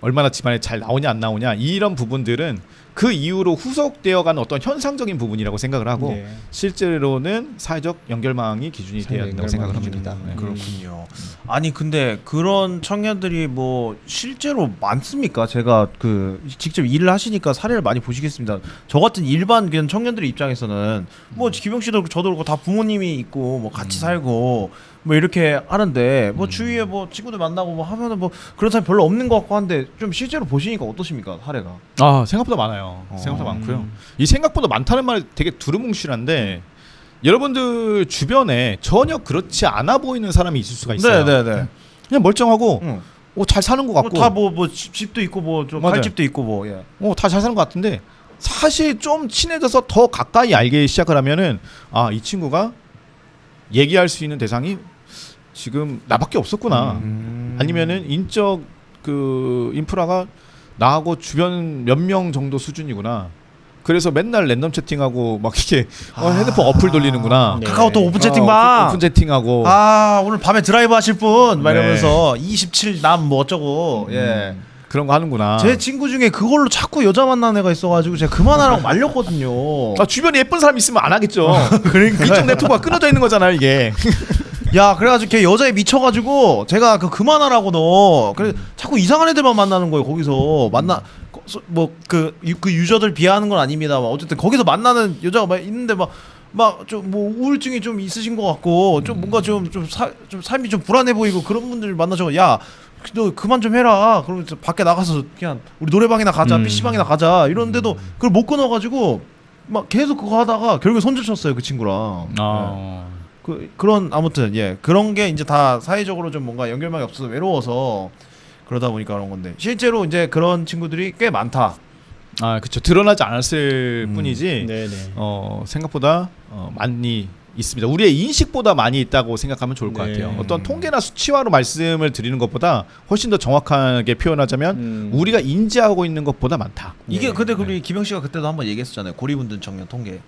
얼마나 집안에 잘 나오냐 안 나오냐 이런 부분들은 그 이후로 후속되어가는 어떤 현상적인 부분이라고 생각을 하고, 네. 실제로는 사회적 연결망이 기준이 되어야 된다고 생각을 합니다. 네. 그렇군요. 아니 근데 그런 청년들이 뭐 실제로 많습니까? 제가 그 직접 일을 하시니까 사례를 많이 보시겠습니다. 저 같은 일반 그냥 청년들의 입장에서는 뭐 기병 씨도 저도 그렇고 다 부모님이 있고 뭐 같이 살고 뭐 이렇게 하는데 뭐 주위에 뭐 친구들 만나고 뭐 하면은 뭐 그런 사람 별로 없는 것 같고 한데, 좀 실제로 보시니까 어떠십니까 사례가? 생각보다 많아요. 생각보다 많고요. 이 생각보다 많다는 말이 되게 두루뭉실한데, 여러분들 주변에 전혀 그렇지 않아 보이는 사람이 있을 수가 있어요. 네네네. 그냥 멀쩡하고 잘 사는 것 같고 다뭐 집도 있고 뭐 좀 맞아요. 칼집도 있고 뭐 예. 다 잘 사는 것 같은데, 사실 좀 친해져서 더 가까이 알기 시작을 하면은 이 친구가 얘기할 수 있는 대상이 지금 나밖에 없었구나. 아니면은 인적 그 인프라가 나하고 주변 몇 명 정도 수준이구나. 그래서 맨날 랜덤 채팅하고 막 이렇게 핸드폰 어플 돌리는구나. 네. 카카오톡 오픈 채팅방. 오픈 채팅하고. 오늘 밤에 드라이브 하실 분 막 네. 이러면서 27남 뭐 어쩌고 예. 그런 거 하는구나. 제 친구 중에 그걸로 자꾸 여자 만나는 애가 있어가지고 제가 그만하라고 말렸거든요. 주변에 예쁜 사람 있으면 안 하겠죠. 그러니까 인적 네트워크가 끊어져 있는 거잖아요, 이게. 야 그래가지고 걔 여자에 미쳐가지고 제가 그만하라고 너 그래 자꾸 이상한 애들만 만나는 거예요. 거기서 뭐 그 유저들 비하하는 건 아닙니다. 어쨌든 거기서 만나는 여자가 막 있는데 막 좀 뭐 우울증이 좀 있으신 것 같고 좀 뭔가 좀 삶이 좀 불안해 보이고 그런 분들 만나서 야 너 그만 좀 해라. 그러면 밖에 나가서 그냥 우리 노래방이나 가자, PC방이나 가자 이러는데도 그걸 못 끊어가지고 막 계속 그거 하다가 결국에 손절 쳤어요 그 친구랑. 그런 아무튼 그런 게 이제 다 사회적으로 좀 뭔가 연결망이 없어서 외로워서 그러다 보니까 그런 건데, 실제로 이제 그런 친구들이 꽤 많다. 그렇죠. 드러나지 않았을 뿐이지. 네네. 생각보다 많이 있습니다. 우리의 인식보다 많이 있다고 생각하면 좋을 것 네. 같아요. 어떤 통계나 수치화로 말씀을 드리는 것보다 훨씬 더 정확하게 표현하자면 우리가 인지하고 있는 것보다 많다. 이게 근데 우리 김영 씨가 그때도 한번 얘기했었잖아요. 고리분둔 청년 통계.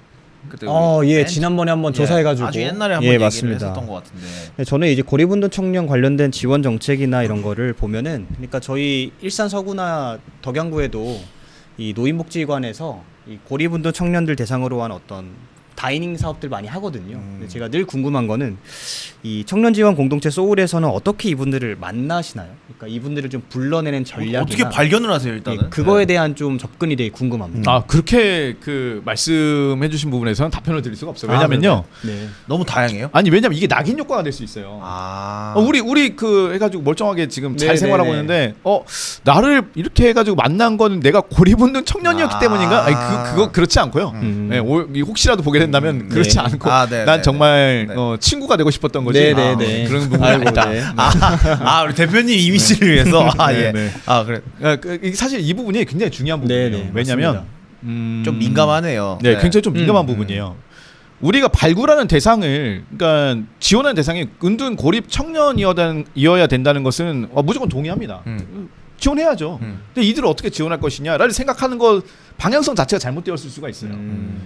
그때 예, 맨 지난번에 한번 예, 조사해가지고 아주 옛날에 한번 예, 얘기를 맞습니다. 했었던 것 같은데. 네, 저는 이제 고리분둔 청년 관련된 지원 정책이나 이런 거를 보면은, 그러니까 저희 일산 서구나 덕양구에도 이 노인복지관에서 이 고리분둔 청년들 대상으로 한 어떤 다이닝 사업들 많이 하거든요. 근데 제가 늘 궁금한 거는 이 청년 지원 공동체 소울에서는 어떻게 이분들을 만나시나요? 그러니까 이분들을 좀 불러내는 전략이나 어떻게 발견을 하세요 일단은? 예, 그거에 대한 좀 접근이 되게 궁금합니다. 아 그렇게 그 말씀해주신 부분에서는 답변을 드릴 수가 없어요. 왜냐면요. 네. 너무 다양해요? 아니 왜냐면 이게 낙인 효과가 될 수 있어요. 아, 우리 그 해가지고 멀쩡하게 지금 잘 네, 생활하고 네, 있는데 나를 이렇게 해가지고 만난 거는 내가 고리분둔 청년이었기 아. 때문인가? 아니 그거 그렇지 않고요. 네, 혹시라도 보게 된다면 그렇지 네. 않고 아, 네, 난 네, 정말 네. 친구가 되고 싶었던 거지. 네, 네, 네. 그런 부분이 아이고, 아니다. 네. 우리 대표님 이미지를 위해서 네, 예. 네. 그래. 이게 사실 이 부분이 굉장히 중요한 부분이에요. 네, 네, 왜냐면 좀 민감하네요. 네, 굉장히 좀 민감한 음. 부분이에요. 우리가 발굴하는 대상을, 그러니까 지원하는 대상이 은둔 고립 청년이어야 된다는 것은 무조건 동의합니다. 지원해야죠. 근데 이들을 어떻게 지원할 것이냐를 생각하는 것 방향성 자체가 잘못되었을 수가 있어요.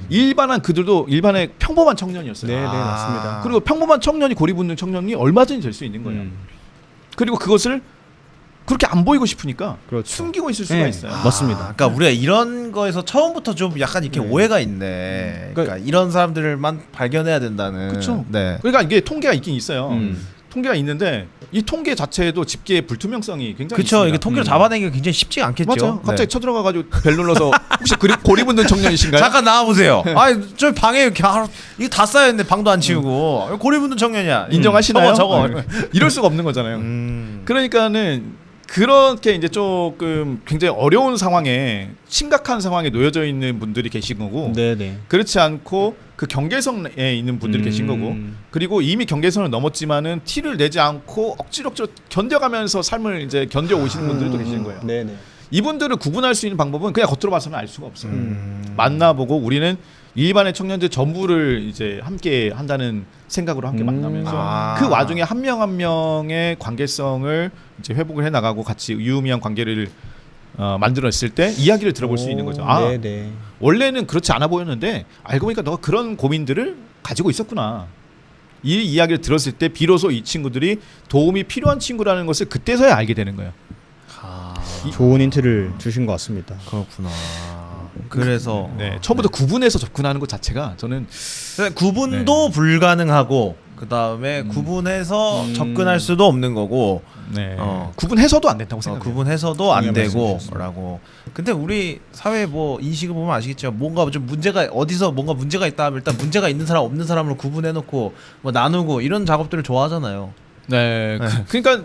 일반한 그들도 일반의 평범한 청년이었어요. 네, 네, 맞습니다. 그리고 평범한 청년이 고립 있는 청년이 얼마든지 될 수 있는 거예요. 그리고 그것을 그렇게 안 보이고 싶으니까 그렇죠. 숨기고 있을 수가 네. 있어요. 맞습니다. 그러니까 우리가 이런 거에서 처음부터 좀 약간 이렇게 네. 오해가 있네. 그러니까 이런 사람들만 발견해야 된다는. 그렇죠. 네. 그러니까 이게 통계가 있긴 있어요. 음. 통계가 있는데 이 통계 자체에도 집계의 불투명성이 굉장히 그렇죠. 있습니다. 이게 통계를 잡아내기가 굉장히 쉽지가 않겠죠. 맞아요. 갑자기 네. 쳐들어가가지고 벨 눌러서 혹시 고립 있는 청년이신가요? 잠깐 나와 보세요. 저 방에 이렇게 이거 다 쌓였는데 방도 안 치우고 고립 있는 청년이야. 인정하시나요? 저거. 이럴 수가 없는 거잖아요. 그러니까는 그렇게 이제 조금 굉장히 어려운 상황에 심각한 상황에 놓여져 있는 분들이 계신 거고 네, 네. 그렇지 않고 그 경계선에 있는 분들이 계신 거고 그리고 이미 경계선을 넘었지만은 티를 내지 않고 억지로 견뎌가면서 삶을 이제 견뎌 오시는 분들도 계시는 거예요. 네, 네. 이분들을 구분할 수 있는 방법은 그냥 겉으로 봐서는 알 수가 없어요. 만나보고 우리는 일반의 청년들 전부를 이제 함께 한다는 생각으로 함께 만나면서 그 와중에 한 명 한 명의 관계성을 이제 회복을 해 나가고 같이 유의미한 관계를 만들었을 때 이야기를 들어볼 수 있는 거죠. 네, 네. 원래는 그렇지 않아 보였는데 알고 보니까 너가 그런 고민들을 가지고 있었구나. 이 이야기를 들었을 때 비로소 이 친구들이 도움이 필요한 친구라는 것을 그때서야 알게 되는 거예요. 좋은 힌트를 주신 것 같습니다. 그렇구나. 그래서 네, 처음부터 구분해서 접근하는 것 자체가 저는 구분도 불가능하고 그 다음에 구분해서 접근할 수도 없는 거고 구분해서도 안 된다고 생각해요. 구분해서도 안 중요한 되고 말씀이셨습니다. 라고. 근데 우리 사회 뭐 인식을 보면 아시겠죠. 뭔가 좀 문제가 어디서 뭔가 문제가 있다 하면 일단 문제가 있는 사람 없는 사람으로 구분해 놓고 뭐 나누고 이런 작업들을 좋아하잖아요. 네, 그러니까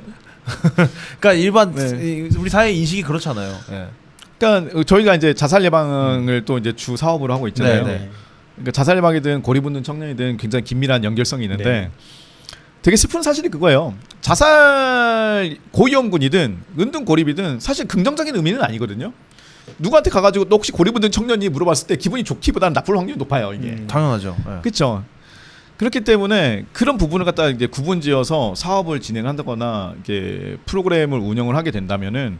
그러니까 일반 우리 사회 인식이 그렇잖아요. 예. 그러니까 저희가 이제 자살 예방을 또 이제 주 사업으로 하고 있잖아요. 네, 네. 그러니까 자살 예방이든 고립 있는 청년이든 굉장히 긴밀한 연결성이 있는데 네. 되게 슬픈 사실이 그거예요. 자살 고위험군이든 은둔 고립이든 사실 긍정적인 의미는 아니거든요. 누구한테 가가지고 너 혹시 고립 있는 청년이 물어봤을 때 기분이 좋기보다는 나쁠 확률이 높아요. 이게 당연하죠. 예. 그렇죠. 그렇기 때문에 그런 부분을 갖다 이제 구분지어서 사업을 진행한다거나 이게 프로그램을 운영을 하게 된다면은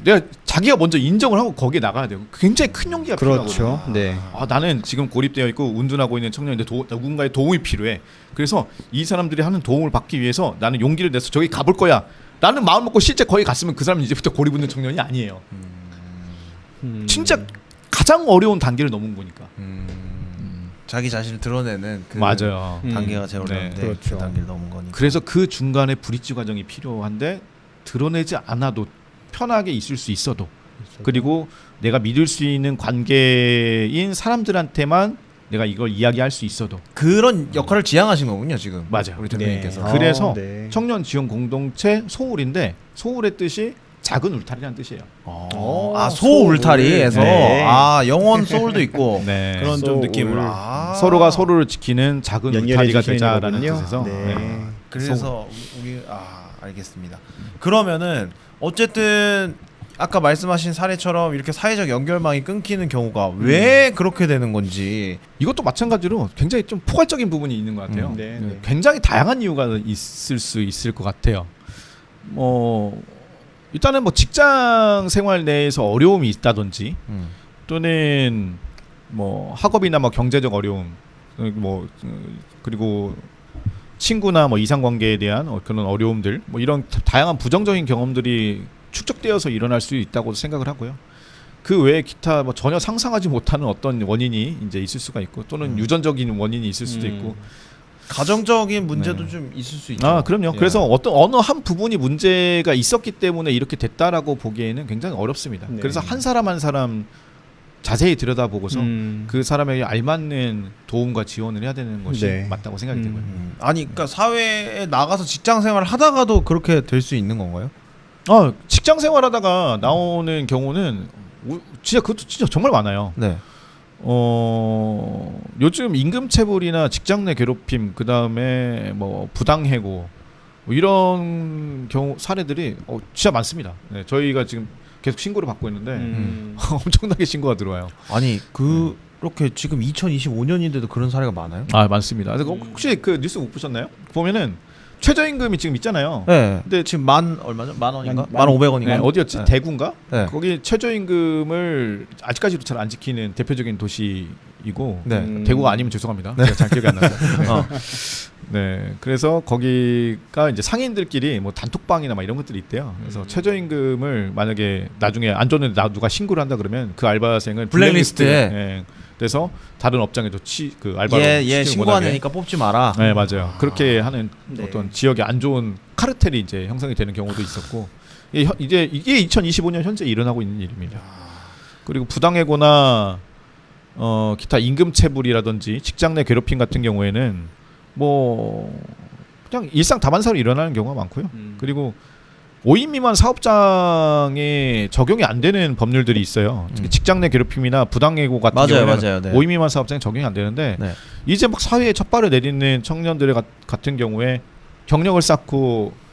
내가 자기가 먼저 인정을 하고 거기에 나가야 돼요. 굉장히 큰 용기가 그렇죠. 필요하거든요. 네. 나는 지금 고립되어 있고 운둔하고 있는 청년인데 누군가의 도움이 필요해. 그래서 이 사람들이 하는 도움을 받기 위해서 나는 용기를 내서 저기 가볼 거야. 라는 마음 먹고 실제 거기 갔으면 그 사람은 이제부터 고립 있는 청년이 아니에요. 진짜 가장 어려운 단계를 넘은 거니까. 자기 자신을 드러내는 그 맞아요. 단계가 제일 어려운데 그렇죠. 그 단계를 넘은 거니까. 그래서 그 중간에 브릿지 과정이 필요한데 드러내지 않아도 편하게 있을 수 있어도 그리고 내가 믿을 수 있는 관계인 사람들한테만 내가 이걸 이야기할 수 있어도 그런 역할을 지향하신 거군요 지금. 맞아요. 우리 대표님께서. 네. 그래서 네. 청년 지원 공동체 소울인데 소울의 뜻이 작은 울타리라는 뜻이에요. 소울 울타리에서 네. 영원 소울도 있고 네. 그런 좀 소울. 느낌으로 서로가 서로를 지키는 작은 연결해 울타리가 주시는 되자라는 거군요. 뜻에서 네. 그래서 우리 알겠습니다. 그러면은 어쨌든 아까 말씀하신 사례처럼 이렇게 사회적 연결망이 끊기는 경우가 왜 그렇게 되는 건지 이것도 마찬가지로 굉장히 좀 포괄적인 부분이 있는 것 같아요. 네, 네. 굉장히 다양한 이유가 있을 수 있을 것 같아요. 일단은 뭐 직장 생활 내에서 어려움이 있다든지 또는 뭐 학업이나 뭐 경제적 어려움, 뭐 그리고 친구나 뭐 이상관계에 대한 그런 어려움들, 뭐 이런 다양한 부정적인 경험들이 축적되어서 일어날 수 있다고 생각을 하고요. 그 외에 기타 뭐 전혀 상상하지 못하는 어떤 원인이 이제 있을 수가 있고, 또는 유전적인 원인이 있을 수도 있고. 가정적인 문제도 네. 좀 있을 수 있죠. 아, 그럼요. 예. 그래서 어느 한 부분이 문제가 있었기 때문에 이렇게 됐다라고 보기에는 굉장히 어렵습니다. 네. 그래서 한 사람 한 사람 자세히 들여다보고서 그 사람에게 알맞는 도움과 지원을 해야 되는 것이 네. 맞다고 생각이 되고요. 아니, 그러니까 사회에 나가서 직장 생활을 하다가도 그렇게 될 수 있는 건가요? 직장 생활하다가 나오는 경우는 진짜 그것도 진짜 정말 많아요. 네. 요즘 임금체불이나 직장 내 괴롭힘, 그 다음에 뭐 부당해고, 뭐 이런 경우 사례들이 진짜 많습니다. 네, 저희가 지금 계속 신고를 받고 있는데 엄청나게 신고가 들어와요. 아니, 그렇게 지금 2025년인데도 그런 사례가 많아요? 아, 많습니다. 그래서 혹시 그 뉴스 못 보셨나요? 보면은 최저임금이 지금 있잖아요. 네. 근데 지금 만 얼마죠? 만 원인가? 만 1,500원인가? 네, 어디였지? 네. 대구인가? 네. 거기 최저임금을 아직까지도 잘 안 지키는 대표적인 도시이고, 네. 대구가 아니면 죄송합니다. 제가 잘 기억이 안 나서. 네, 그래서 거기가 이제 상인들끼리 뭐 단톡방이나 막 이런 것들이 있대요. 그래서 최저임금을 만약에 나중에 안 줬는데 누가 신고를 한다 그러면 그 알바생은 블랙리스트에. 예, 그래서 다른 업장에도 그 알바로 얘 취직을 신고 안 못하게. 되니까 뽑지 마라. 네, 맞아요. 그렇게 하는 네. 어떤 지역에 안 좋은 카르텔이 이제 형성이 되는 경우도 있었고, 이게 2025년 현재 일어나고 있는 일입니다. 그리고 부당해고나 기타 임금체불이라든지 직장 내 괴롭힘 같은 경우에는 뭐 그냥 일상 다반사로 일어나는 경우가 많고요. 그리고 5인 미만 사업장에 적용이 안 되는 법률들이 있어요. 특히 직장 내 괴롭힘이나 부당해고 같은 맞아요, 경우는 맞아요. 네. 5인 미만 사업장에 적용이 안 되는데, 네. 이제 막 사회에 첫 발을 내딛는 청년들 같은 경우에 경력을 쌓고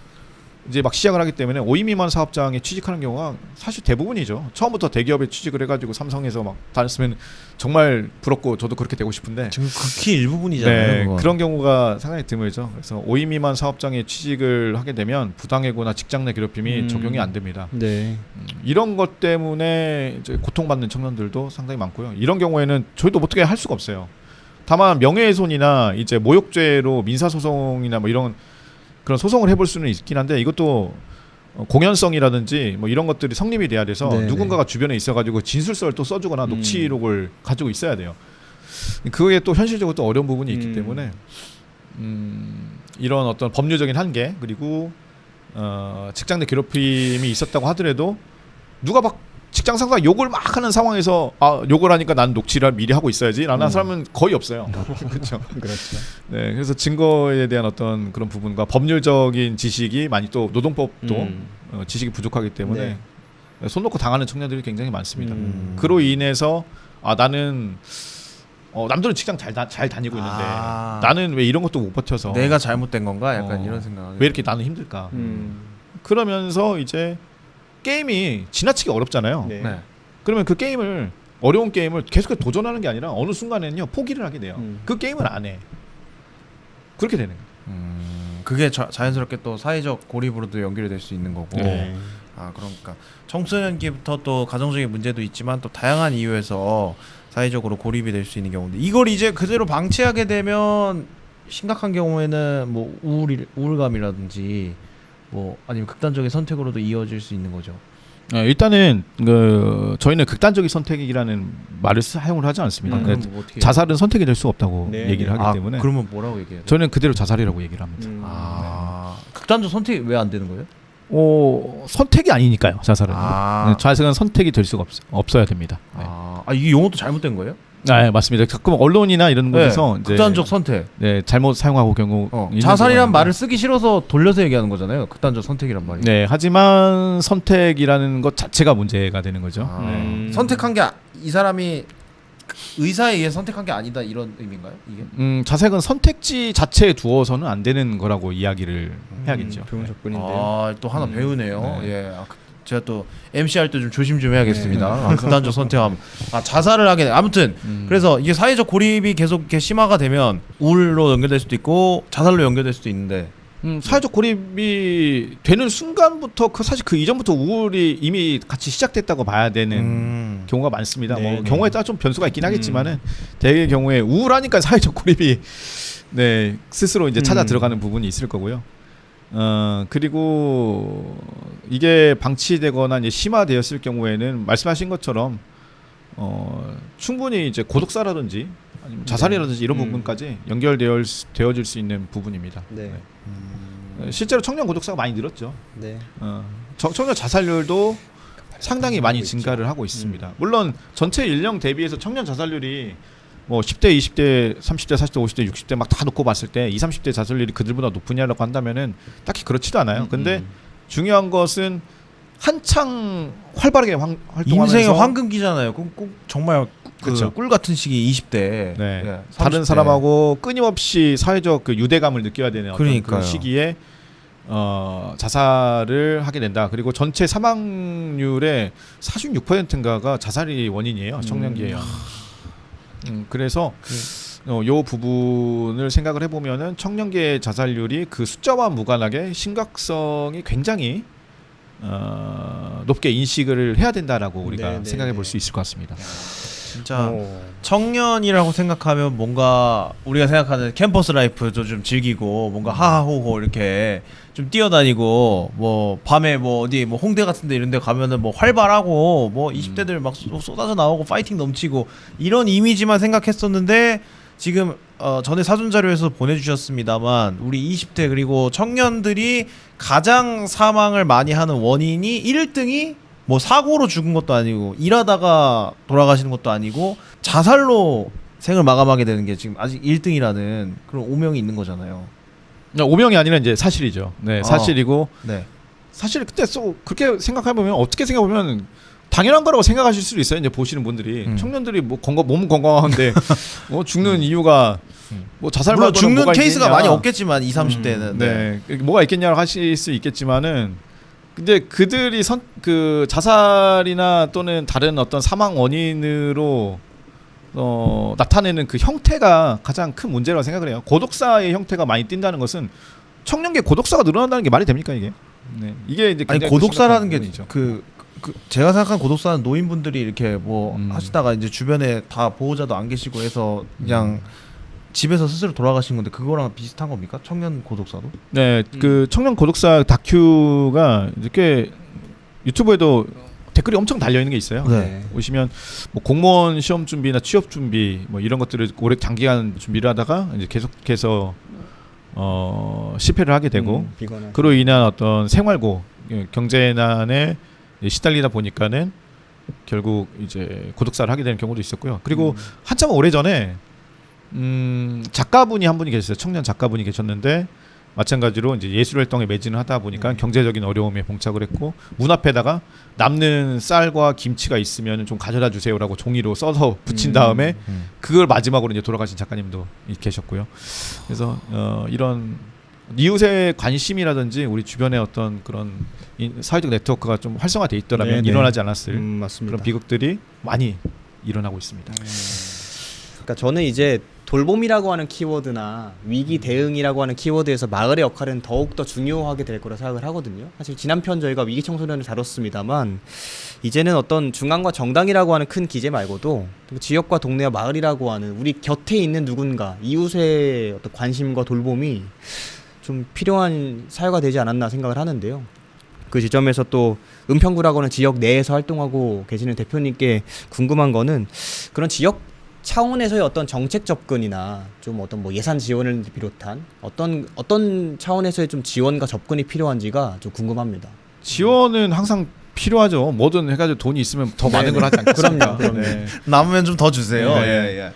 이제 막 시작을 하기 때문에 5인 미만 사업장에 취직하는 경우가 사실 대부분이죠. 처음부터 대기업에 취직을 해가지고 삼성에서 막 다녔으면 정말 부럽고 저도 그렇게 되고 싶은데, 지금 극히 일부분이잖아요. 네, 그건. 그런 경우가 상당히 드물죠. 그래서 5인 미만 사업장에 취직을 하게 되면 부당해고나 직장 내 괴롭힘이 적용이 안 됩니다. 네. 이런 것 때문에 이제 고통받는 청년들도 상당히 많고요. 이런 경우에는 저희도 어떻게 할 수가 없어요. 다만 명예훼손이나 이제 모욕죄로 민사소송이나 뭐 이런 그런 소송을 해볼 수는 있긴 한데, 이것도 공연성이라든지 뭐 이런 것들이 성립이 돼야 돼서 네네. 누군가가 주변에 있어가지고 진술서를 또 써주거나 녹취록을 가지고 있어야 돼요. 그게 또 현실적으로 또 어려운 부분이 있기 때문에 이런 어떤 법률적인 한계, 그리고 직장 내 괴롭힘이 있었다고 하더라도 누가 막 직장 상사가 욕을 막 하는 상황에서 욕을 하니까 난 녹취를 미리 하고 있어야지 라는 사람은 거의 없어요. 그렇죠. 그렇죠. 네, 그래서 증거에 대한 어떤 그런 부분과 법률적인 지식이 많이, 또 노동법도 지식이 부족하기 때문에 손 놓고 당하는 청년들이 굉장히 많습니다. 그로 인해서 나는 남들은 직장 잘 다니고 있는데 나는 왜 이런 것도 못 버텨서 내가 잘못된 건가? 약간 이런 생각. 왜 이렇게 나는 힘들까? 그러면서 이제 게임이 지나치게 어렵잖아요. 네. 네. 그러면 그 게임을, 어려운 게임을 계속 도전하는 게 아니라 어느 순간에는요 포기를 하게 돼요. 그 게임을 안 해. 그렇게 되는 거예요. 그게 자연스럽게 또 사회적 고립으로도 연결이 될 수 있는 거고. 네. 그러니까 청소년기부터 또 가정적인 문제도 있지만 또 다양한 이유에서 사회적으로 고립이 될 수 있는 경우인데, 이걸 이제 그대로 방치하게 되면 심각한 경우에는 뭐 우울감이라든지 뭐 아니면 극단적인 선택으로도 이어질 수 있는 거죠. 일단은 저희는 극단적인 선택이라는 말을 사용을 하지 않습니다. 그럼 뭐 어떻게 자살은 선택이 될 수 없다고 네. 얘기를 하기 때문에 그러면 뭐라고 얘기해요? 저는 그대로 자살이라고 얘기를 합니다. 극단적 선택이 왜 안 되는 거예요? 선택이 아니니까요. 자살은. 아. 자살은 선택이 될 수가 없어야 됩니다. 네. 이게 용어도 잘못된 거예요? 네, 맞습니다. 가끔 언론이나 이런 곳에서 이제 극단적 선택. 잘못 사용하고 경우 있는 자살이란 경우가 말을 쓰기 싫어서 돌려서 얘기하는 거잖아요. 극단적 선택이란 말이. 네, 하지만 선택이라는 것 자체가 문제가 되는 거죠. 선택한 게 이 사람이 의사에 의해 선택한 게 아니다, 이런 의미인가요? 이게? 자색은 선택지 자체에 두어서는 안 되는 거라고 이야기를 해야겠죠. 좋은 접근인데요. 또 하나 배우네요. 네. 예. 제가 또 MC 할 때 좀 조심 좀 해야겠습니다. 극단적 선택하면 자살을 하게 돼. 아무튼 그래서 이게 사회적 고립이 계속 이렇게 심화가 되면 우울로 연결될 수도 있고 자살로 연결될 수도 있는데, 사회적 고립이 되는 순간부터 사실 그 이전부터 우울이 이미 같이 시작됐다고 봐야 되는 경우가 많습니다. 네, 뭐 네. 경우에 따라 좀 변수가 있긴 하겠지만은 대개의 경우에 우울하니까 사회적 고립이 네 스스로 이제 찾아 들어가는 부분이 있을 거고요. 그리고 이게 방치되거나 이제 심화되었을 경우에는 말씀하신 것처럼 충분히 이제 고독사라든지 아니면 자살이라든지 이런 부분까지 연결되어질 수 있는 부분입니다. 네. 실제로 청년 고독사가 많이 늘었죠. 네. 청년 자살률도 상당히 많이 증가를 하고 있습니다. 물론 전체 연령 대비해서 청년 자살률이 뭐 10대, 20대, 30대, 40대, 50대, 60대 막 다 놓고 봤을 때 20, 30대 자살률이 그들보다 높으냐라고 한다면은 딱히 그렇지도 않아요. 근데 중요한 것은 한창 활발하게 활동하면서 인생의 황금기잖아요. 꼭 정말 그쵸. 꿀 같은 시기 20대. 네. 다른 사람하고 끊임없이 사회적 그 유대감을 느껴야 되는 어떤 그러니까요. 그런 시기에 자살을 하게 된다. 그리고 전체 사망률의 46%인가가 자살이 원인이에요. 청년기에요. 그래서 요 부분을 생각을 해보면은 청년기의 자살률이 그 숫자와 무관하게 심각성이 굉장히 높게 인식을 해야 된다라고 우리가 네, 네, 생각해 볼 네. 수 있을 것 같습니다. 진짜 청년이라고 생각하면 뭔가 우리가 생각하는 캠퍼스 라이프도 좀 즐기고 뭔가 하하호호 이렇게 좀 뛰어다니고 뭐 밤에 뭐 어디 뭐 홍대 같은데 이런데 가면은 뭐 활발하고 뭐 20대들 막 쏟아져 나오고 파이팅 넘치고 이런 이미지만 생각했었는데 지금 전에 사전 자료에서 보내주셨습니다만 우리 20대 그리고 청년들이 가장 사망을 많이 하는 원인이 1등이 뭐 사고로 죽은 것도 아니고 일하다가 돌아가시는 것도 아니고 자살로 생을 마감하게 되는 게 지금 아직 1등이라는 그런 오명이 있는 거잖아요. 오명이 아니라 이제 사실이죠. 네, 사실이고 네. 사실 그때 그렇게 생각해 보면 어떻게 생각해 보면 당연한 거라고 생각하실 수도 있어요. 이제 보시는 분들이 청년들이 뭐 몸 건강한데 뭐 죽는 이유가 뭐 자살 물론 말고는 죽는 뭐가 케이스가 있겠냐. 많이 없겠지만 20, 30대는 네. 뭐가 있겠냐고 하실 수 있겠지만은 근데 그들이 그 자살이나 또는 다른 어떤 사망 원인으로 나타내는 그 형태가 가장 큰 문제라고 생각을 해요. 고독사의 형태가 많이 띈다는 것은 청년기에 고독사가 늘어난다는 게 말이 됩니까 이게? 네. 이게 이제 아니 굉장히 고독사라는 심각한 게 부분이죠. 그 제가 생각한 고독사는 노인분들이 이렇게 뭐 하시다가 이제 주변에 다 보호자도 안 계시고 해서 그냥 집에서 스스로 돌아가신 건데 그거랑 비슷한 겁니까? 청년 고독사도? 네, 그 청년 고독사 다큐가 이렇게 유튜브에도 댓글이 엄청 달려 있는 게 있어요. 네. 보시면 뭐 공무원 시험 준비나 취업 준비 뭐 이런 것들을 오래 장기간 준비를 하다가 이제 계속해서 실패를 하게 되고 비관한. 그로 인한 어떤 생활고 경제난에 시달리다 보니까는 결국 이제 고독사를 하게 되는 경우도 있었고요. 그리고 한참 오래 전에 작가분이 한 분이 계셨어요. 청년 작가분이 계셨는데 마찬가지로 이제 예술 활동에 매진을 하다 보니까 경제적인 어려움에 봉착을 했고 문 앞에다가 남는 쌀과 김치가 있으면 좀 가져다 주세요라고 종이로 써서 붙인 다음에 그걸 마지막으로 이제 돌아가신 작가님도 계셨고요. 그래서 이런 이웃의 관심이라든지 우리 주변의 어떤 그런 사회적 네트워크가 좀 활성화돼 있더라면 네네. 일어나지 않았을 맞습니다. 그런 비극들이 많이 일어나고 있습니다. 그러니까 저는 이제 돌봄이라고 하는 키워드나 위기 대응이라고 하는 키워드에서 마을의 역할은 더욱더 중요하게 될 거라 생각을 하거든요. 사실 지난 편 저희가 위기 청소년을 다뤘습니다만 이제는 어떤 중앙과 정당이라고 하는 큰 기제 말고도 지역과 동네와 마을이라고 하는 우리 곁에 있는 누군가 이웃의 어떤 관심과 돌봄이 좀 필요한 사회가 되지 않았나 생각을 하는데요. 그 지점에서 또 은평구라고 하는 지역 내에서 활동하고 계시는 대표님께 궁금한 거는 그런 지역 차원에서의 어떤 정책 접근이나 좀 어떤 뭐 예산 지원을 비롯한 어떤 차원에서의 좀 지원과 접근이 필요한지가 좀 궁금합니다. 지원은 항상 필요하죠. 뭐든 해가지고 돈이 있으면 더 많은 걸 하지 않겠습니까? 그럼요. 네. 남으면 좀 더 주세요. 네. 예, 예.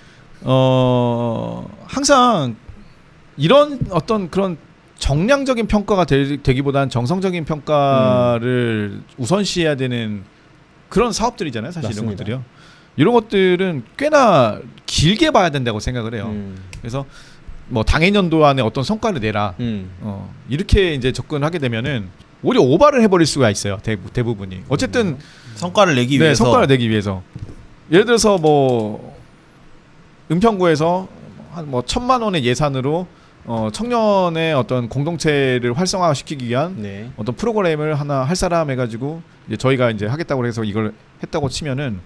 항상 이런 어떤 그런 정량적인 평가가 되기보다는 정성적인 평가를 우선시해야 되는 그런 사업들이잖아요. 사실 맞습니다. 이런 것들이요. 이런 것들은 꽤나 길게 봐야 된다고 생각을 해요. 그래서 뭐 당해년도 안에 어떤 성과를 내라. 이렇게 이제 접근하게 되면은 오히려 오바를 해버릴 수가 있어요. 대부분이. 어쨌든 성과를 내기 위해서 성과를 내기 위해서. 예를 들어서 뭐 은평구에서 한 뭐 1,000만 원의 예산으로 청년의 어떤 공동체를 활성화시키기 위한 네. 어떤 프로그램을 하나 할 사람 해가지고 이제 저희가 이제 하겠다고 해서 이걸 했다고 치면은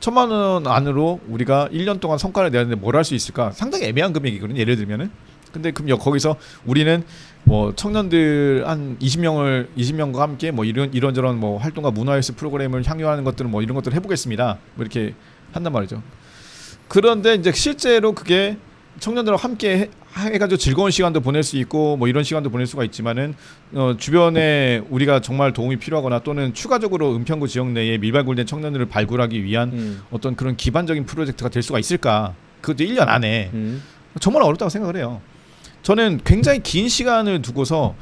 1,000만 원 안으로 우리가 1년 동안 성과를 내는데 뭘 할 수 있을까? 상당히 애매한 금액이거든요. 예를 들면은. 근데 그럼 거기서 우리는 뭐 청년들 한 20명과 함께 뭐 이런저런 뭐 활동과 문화예술 프로그램을 향유하는 것들은 뭐 이런 것들을 해보겠습니다. 뭐 이렇게 한단 말이죠. 그런데 이제 실제로 그게 청년들과 함께 해가지고 즐거운 시간도 보낼 수 있고 뭐 이런 시간도 보낼 수가 있지만은 주변에 우리가 정말 도움이 필요하거나 또는 추가적으로 은평구 지역 내에 밀발굴된 청년들을 발굴하기 위한 어떤 그런 기반적인 프로젝트가 될 수가 있을까? 그것도 1년 안에 정말 어렵다고 생각을 해요. 저는 굉장히 긴 시간을 두고서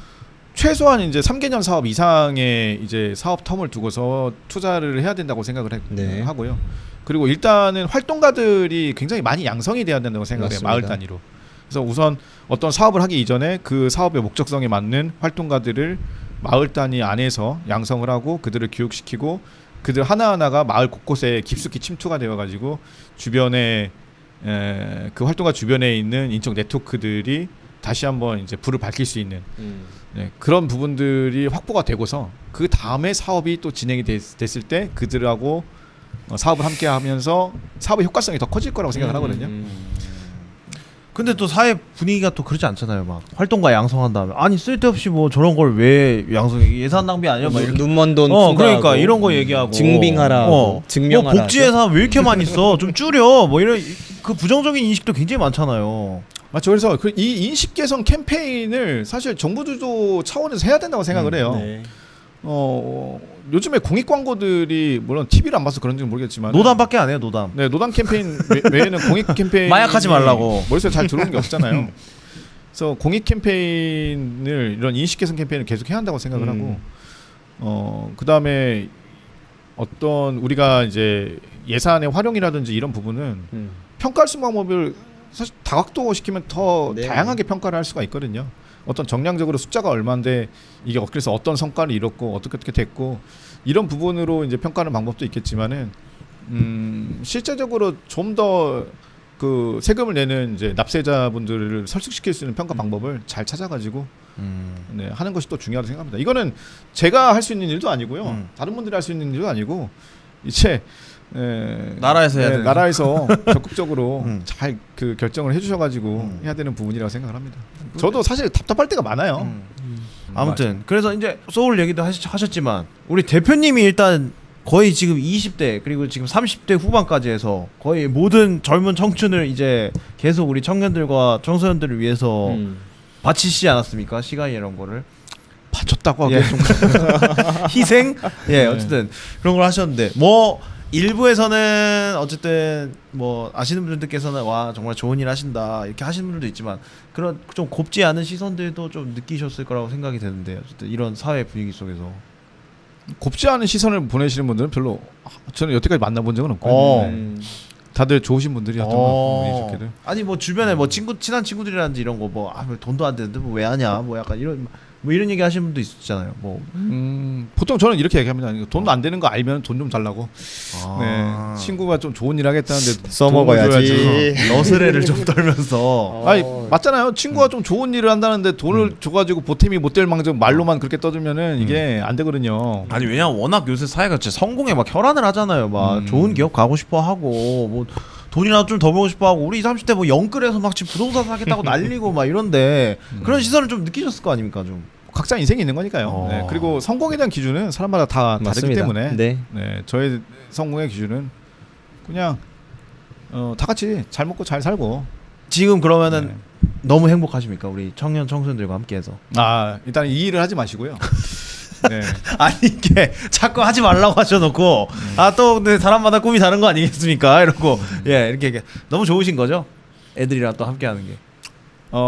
최소한 이제 3개년 사업 이상의 이제 사업 텀을 두고서 투자를 해야 된다고 생각을 네. 하고요. 그리고 일단은 활동가들이 굉장히 많이 양성이 돼야 된다고 생각해요. 맞습니다. 마을 단위로. 그래서 우선 어떤 사업을 하기 이전에 그 사업의 목적성에 맞는 활동가들을 마을 단위 안에서 양성을 하고 그들을 교육시키고 그들 하나하나가 마을 곳곳에 깊숙이 침투가 되어가지고 주변에 그 활동가 주변에 있는 인적 네트워크들이 다시 한번 이제 불을 밝힐 수 있는 네, 그런 부분들이 확보가 되고서 그 다음에 사업이 또 진행이 됐을 때 그들하고 사업을 함께 하면서 사업의 효과성이 더 커질 거라고 생각을 하거든요. 근데 또 사회 분위기가 또 그렇지 않잖아요. 막 활동가 양성한 다음에 아니 쓸데없이 뭐 저런 걸 왜 양성해? 예산 낭비 아니야? 막 이렇게. 눈먼 돈 그러니까 이런 거 얘기하고 증빙하라고 증명하라. 뭐 복지예산 왜 이렇게 많이 써? 좀 줄여. 뭐 이런 그 부정적인 인식도 굉장히 많잖아요. 맞죠. 그래서 이 인식 개선 캠페인을 사실 정부 주도 차원에서 해야 된다고 생각을 해요. 네. 요즘에 공익 광고들이 물론 TV를 안 봐서 그런지는 모르겠지만 노담밖에 안 해요. 노담. 네, 노담 캠페인 외에는 공익 캠페인 마약하지 말라고. 머릿속에 잘 들어오는 게 없잖아요. 그래서 공익 캠페인을 이런 인식 개선 캠페인을 계속 해야 한다고 생각을 하고 그다음에 어떤 우리가 이제 예산의 활용이라든지 이런 부분은 평가할 수 있는 방법을 사실 다각도 시키면 더 네. 다양하게 평가를 할 수가 있거든요. 어떤 정량적으로 숫자가 얼마인데 이게 그래서 어떤 성과를 이뤘고 어떻게 됐고 이런 부분으로 이제 평가하는 방법도 있겠지만은 실제적으로 좀 더 그 세금을 내는 이제 납세자분들을 설득시킬 수 있는 평가 방법을 잘 찾아가지고 네, 하는 것이 또 중요하다고 생각합니다. 이거는 제가 할 수 있는 일도 아니고요. 다른 분들이 할 수 있는 일도 아니고 이제 나라에서 해야 되는. 나라에서 적극적으로 잘 그 결정을 해주셔가지고 해야 되는 부분이라고 생각을 합니다. 저도 사실 답답할 때가 많아요. 아무튼 그래서 이제 소울 얘기도 하셨지만 우리 대표님이 일단 거의 지금 20대 그리고 지금 30대 후반까지 해서 거의 모든 젊은 청춘을 이제 계속 우리 청년들과 청소년들을 위해서 바치시지 않았습니까? 시간 이런 거를 바쳤다고 하기에 예. 좀 희생? 예, 어쨌든 그런 걸 하셨는데 뭐 일부에서는 어쨌든 뭐 아시는 분들께서는 와 정말 좋은 일 하신다 이렇게 하시는 분들도 있지만 그런 좀 곱지 않은 시선들도 좀 느끼셨을 거라고 생각이 되는데 어쨌든 이런 사회 분위기 속에서 곱지 않은 시선을 보내시는 분들은 별로 저는 여태까지 만나본 적은 없거든요. 다들 좋으신 분들이었던 것 같아요. 운이 좋게도. 아니 뭐 주변에 뭐 친한 친구들이라든지 이런 거 뭐 뭐 돈도 안 되는데 뭐 왜 하냐 뭐 약간 이런 뭐 이런 얘기 하시는 분도 있잖아요. 뭐 보통 저는 이렇게 얘기합니다. 돈 안 되는 거 알면 돈 좀 달라고. 아. 네, 친구가 좀 좋은 일 하겠다는데 써먹어야지. 너스레를 좀 떨면서 아니 맞잖아요. 친구가 좀 좋은 일을 한다는데 돈을 줘가지고 보탬이 못 될 망정 말로만 그렇게 떠들면은 이게 안 되거든요. 아니 왜냐면 워낙 요새 사회가 진짜 성공에 막 혈안을 하잖아요. 막 좋은 기업 가고 싶어 하고 뭐 돈이라도 좀 더 벌고 싶어 하고 우리 30대 뭐 영끌에서 막 지금 부동산 사겠다고 난리고 막 이런데 그런 시선을 좀 느끼셨을 거 아닙니까 좀. 각자 인생이 있는 거니까요. 네, 그리고 성공에 대한 기준은 사람마다 다 다르기 맞습니다. 때문에 네. 저의 성공의 기준은 그냥 다 같이 잘 먹고 잘 살고. 지금 그러면은 너무 행복하십니까 우리 청년 청소년들과 함께해서? 일단 이 일을 하지 마시고요. 네. 아니 이게 자꾸 하지 말라고 하셔놓고 또 근데 사람마다 꿈이 다른 거 아니겠습니까? 이러고 예 이렇게 너무 좋으신 거죠? 애들이랑 또 함께하는 게.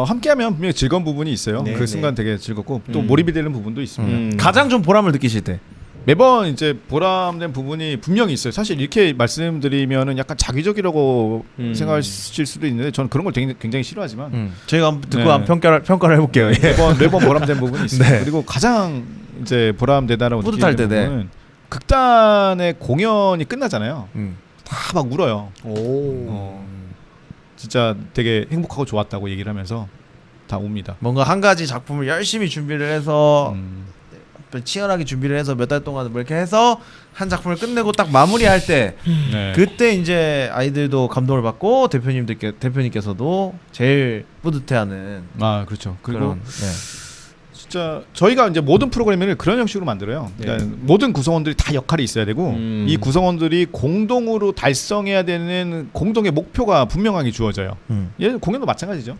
함께하면 분명히 즐거운 부분이 있어요. 네, 그 네. 순간 되게 즐겁고 또 몰입이 되는 부분도 있습니다. 가장 좀 보람을 느끼실 때. 매번 이제 보람된 부분이 분명히 있어요. 사실 이렇게 말씀드리면은 약간 자기적이라고 생각하실 수도 있는데 저는 그런 걸 굉장히 싫어하지만 저희가 한번 듣고 네. 한번 평가를 해볼게요. 예. 매번 보람된 부분이 있어요. 네. 그리고 가장 이제 보람되다라고 뿌듯할 느끼는 때, 네. 부분은 극단의 공연이 끝나잖아요. 다 막 울어요. 오. 진짜 되게 행복하고 좋았다고 얘기를 하면서 다 옵니다. 뭔가 한 가지 작품을 열심히 준비를 해서 치열하게 준비를 해서 몇 달 동안 뭐 이렇게 해서 한 작품을 끝내고 딱 마무리할 때 네. 그때 이제 아이들도 감동을 받고 대표님께서도 제일 뿌듯해하는 아 그렇죠. 그리고 그런 진짜 저희가 이제 모든 프로그램을 그런 형식으로 만들어요. 그러니까 모든 구성원들이 다 역할이 있어야 되고 이 구성원들이 공동으로 달성해야 되는 공동의 목표가 분명하게 주어져요. 예, 공연도 마찬가지죠.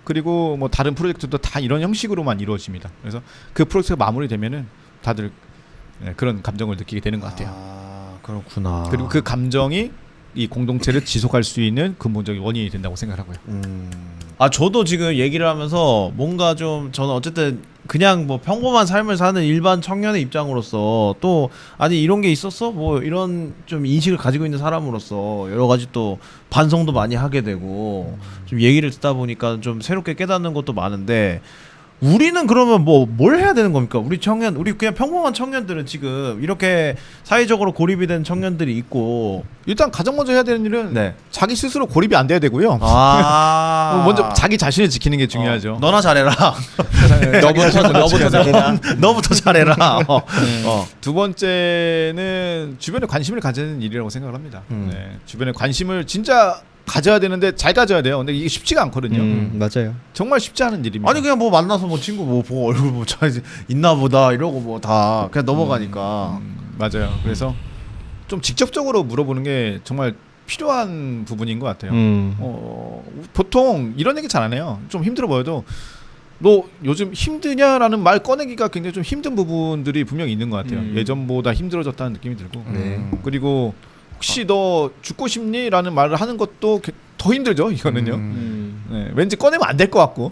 그리고 뭐 다른 프로젝트도 다 이런 형식으로만 이루어집니다. 그래서 그 프로젝트가 마무리되면은 다들 그런 감정을 느끼게 되는 것 같아요. 아 그렇구나. 그리고 그 감정이 이 공동체를 지속할 수 있는 근본적인 원인이 된다고 생각하고요. 아 저도 지금 얘기를 하면서 뭔가 좀 저는 어쨌든 그냥 뭐 평범한 삶을 사는 일반 청년의 입장으로서 또 아니 이런 게 있었어? 뭐 이런 좀 인식을 가지고 있는 사람으로서 여러 가지 또 반성도 많이 하게 되고 좀 얘기를 듣다 보니까 좀 새롭게 깨닫는 것도 많은데 우리는 그러면 뭐 뭘 해야 되는 겁니까? 우리 그냥 평범한 청년들은 지금 이렇게 사회적으로 고립이 된 청년들이 있고 일단 가장 먼저 해야 되는 일은 네. 자기 스스로 고립이 안 돼야 되고요. 아 먼저 자기 자신을 지키는 게 중요하죠. 너나 잘해라. 너부터 잘해라. 너부터 잘해라. 두 번째는 주변에 관심을 가지는 일이라고 생각을 합니다. 네, 주변에 관심을 진짜 가져야 되는데 잘 가져야 돼요. 근데 이게 쉽지가 않거든요. 맞아요. 정말 쉽지 않은 일입니다. 아니 그냥 뭐 만나서 뭐 친구 뭐 보고 얼굴 뭐 잘 있나 보다 이러고 뭐 다 그냥 넘어가니까. 맞아요. 그래서 좀 직접적으로 물어보는 게 정말 필요한 부분인 것 같아요. 보통 이런 얘기 잘 안 해요. 좀 힘들어 보여도 너 요즘 힘드냐라는 말 꺼내기가 굉장히 좀 힘든 부분들이 분명히 있는 것 같아요. 예전보다 힘들어졌다는 느낌이 들고 그리고 혹시 너 죽고 싶니?라는 말을 하는 것도 더 힘들죠. 이거는요. 네, 왠지 꺼내면 안 될 것 같고.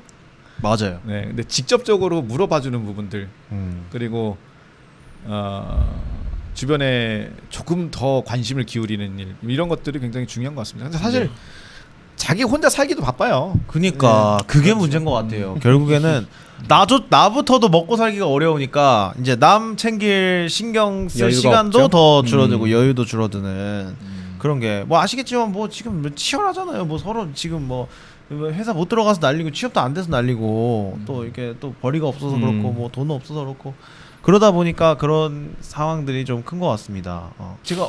맞아요. 네, 근데 직접적으로 물어봐주는 부분들 그리고 주변에 조금 더 관심을 기울이는 일 이런 것들이 굉장히 중요한 것 같습니다. 근데 사실 자기 혼자 살기도 바빠요. 그러니까 그게 문제인 것 같아요. 결국에는 나부터도 먹고 살기가 어려우니까 이제 남 챙길 신경 쓸 여유가 시간도 없죠? 더 줄어들고 여유도 줄어드는 그런 게 뭐 아시겠지만 뭐 지금 뭐 치열하잖아요. 뭐 서로 지금 뭐 회사 못 들어가서 난리고 취업도 안 돼서 난리고 또 이렇게 또 벌이가 없어서 그렇고 뭐 돈은 없어서 그렇고 그러다 보니까 그런 상황들이 좀 큰 것 같습니다. 제가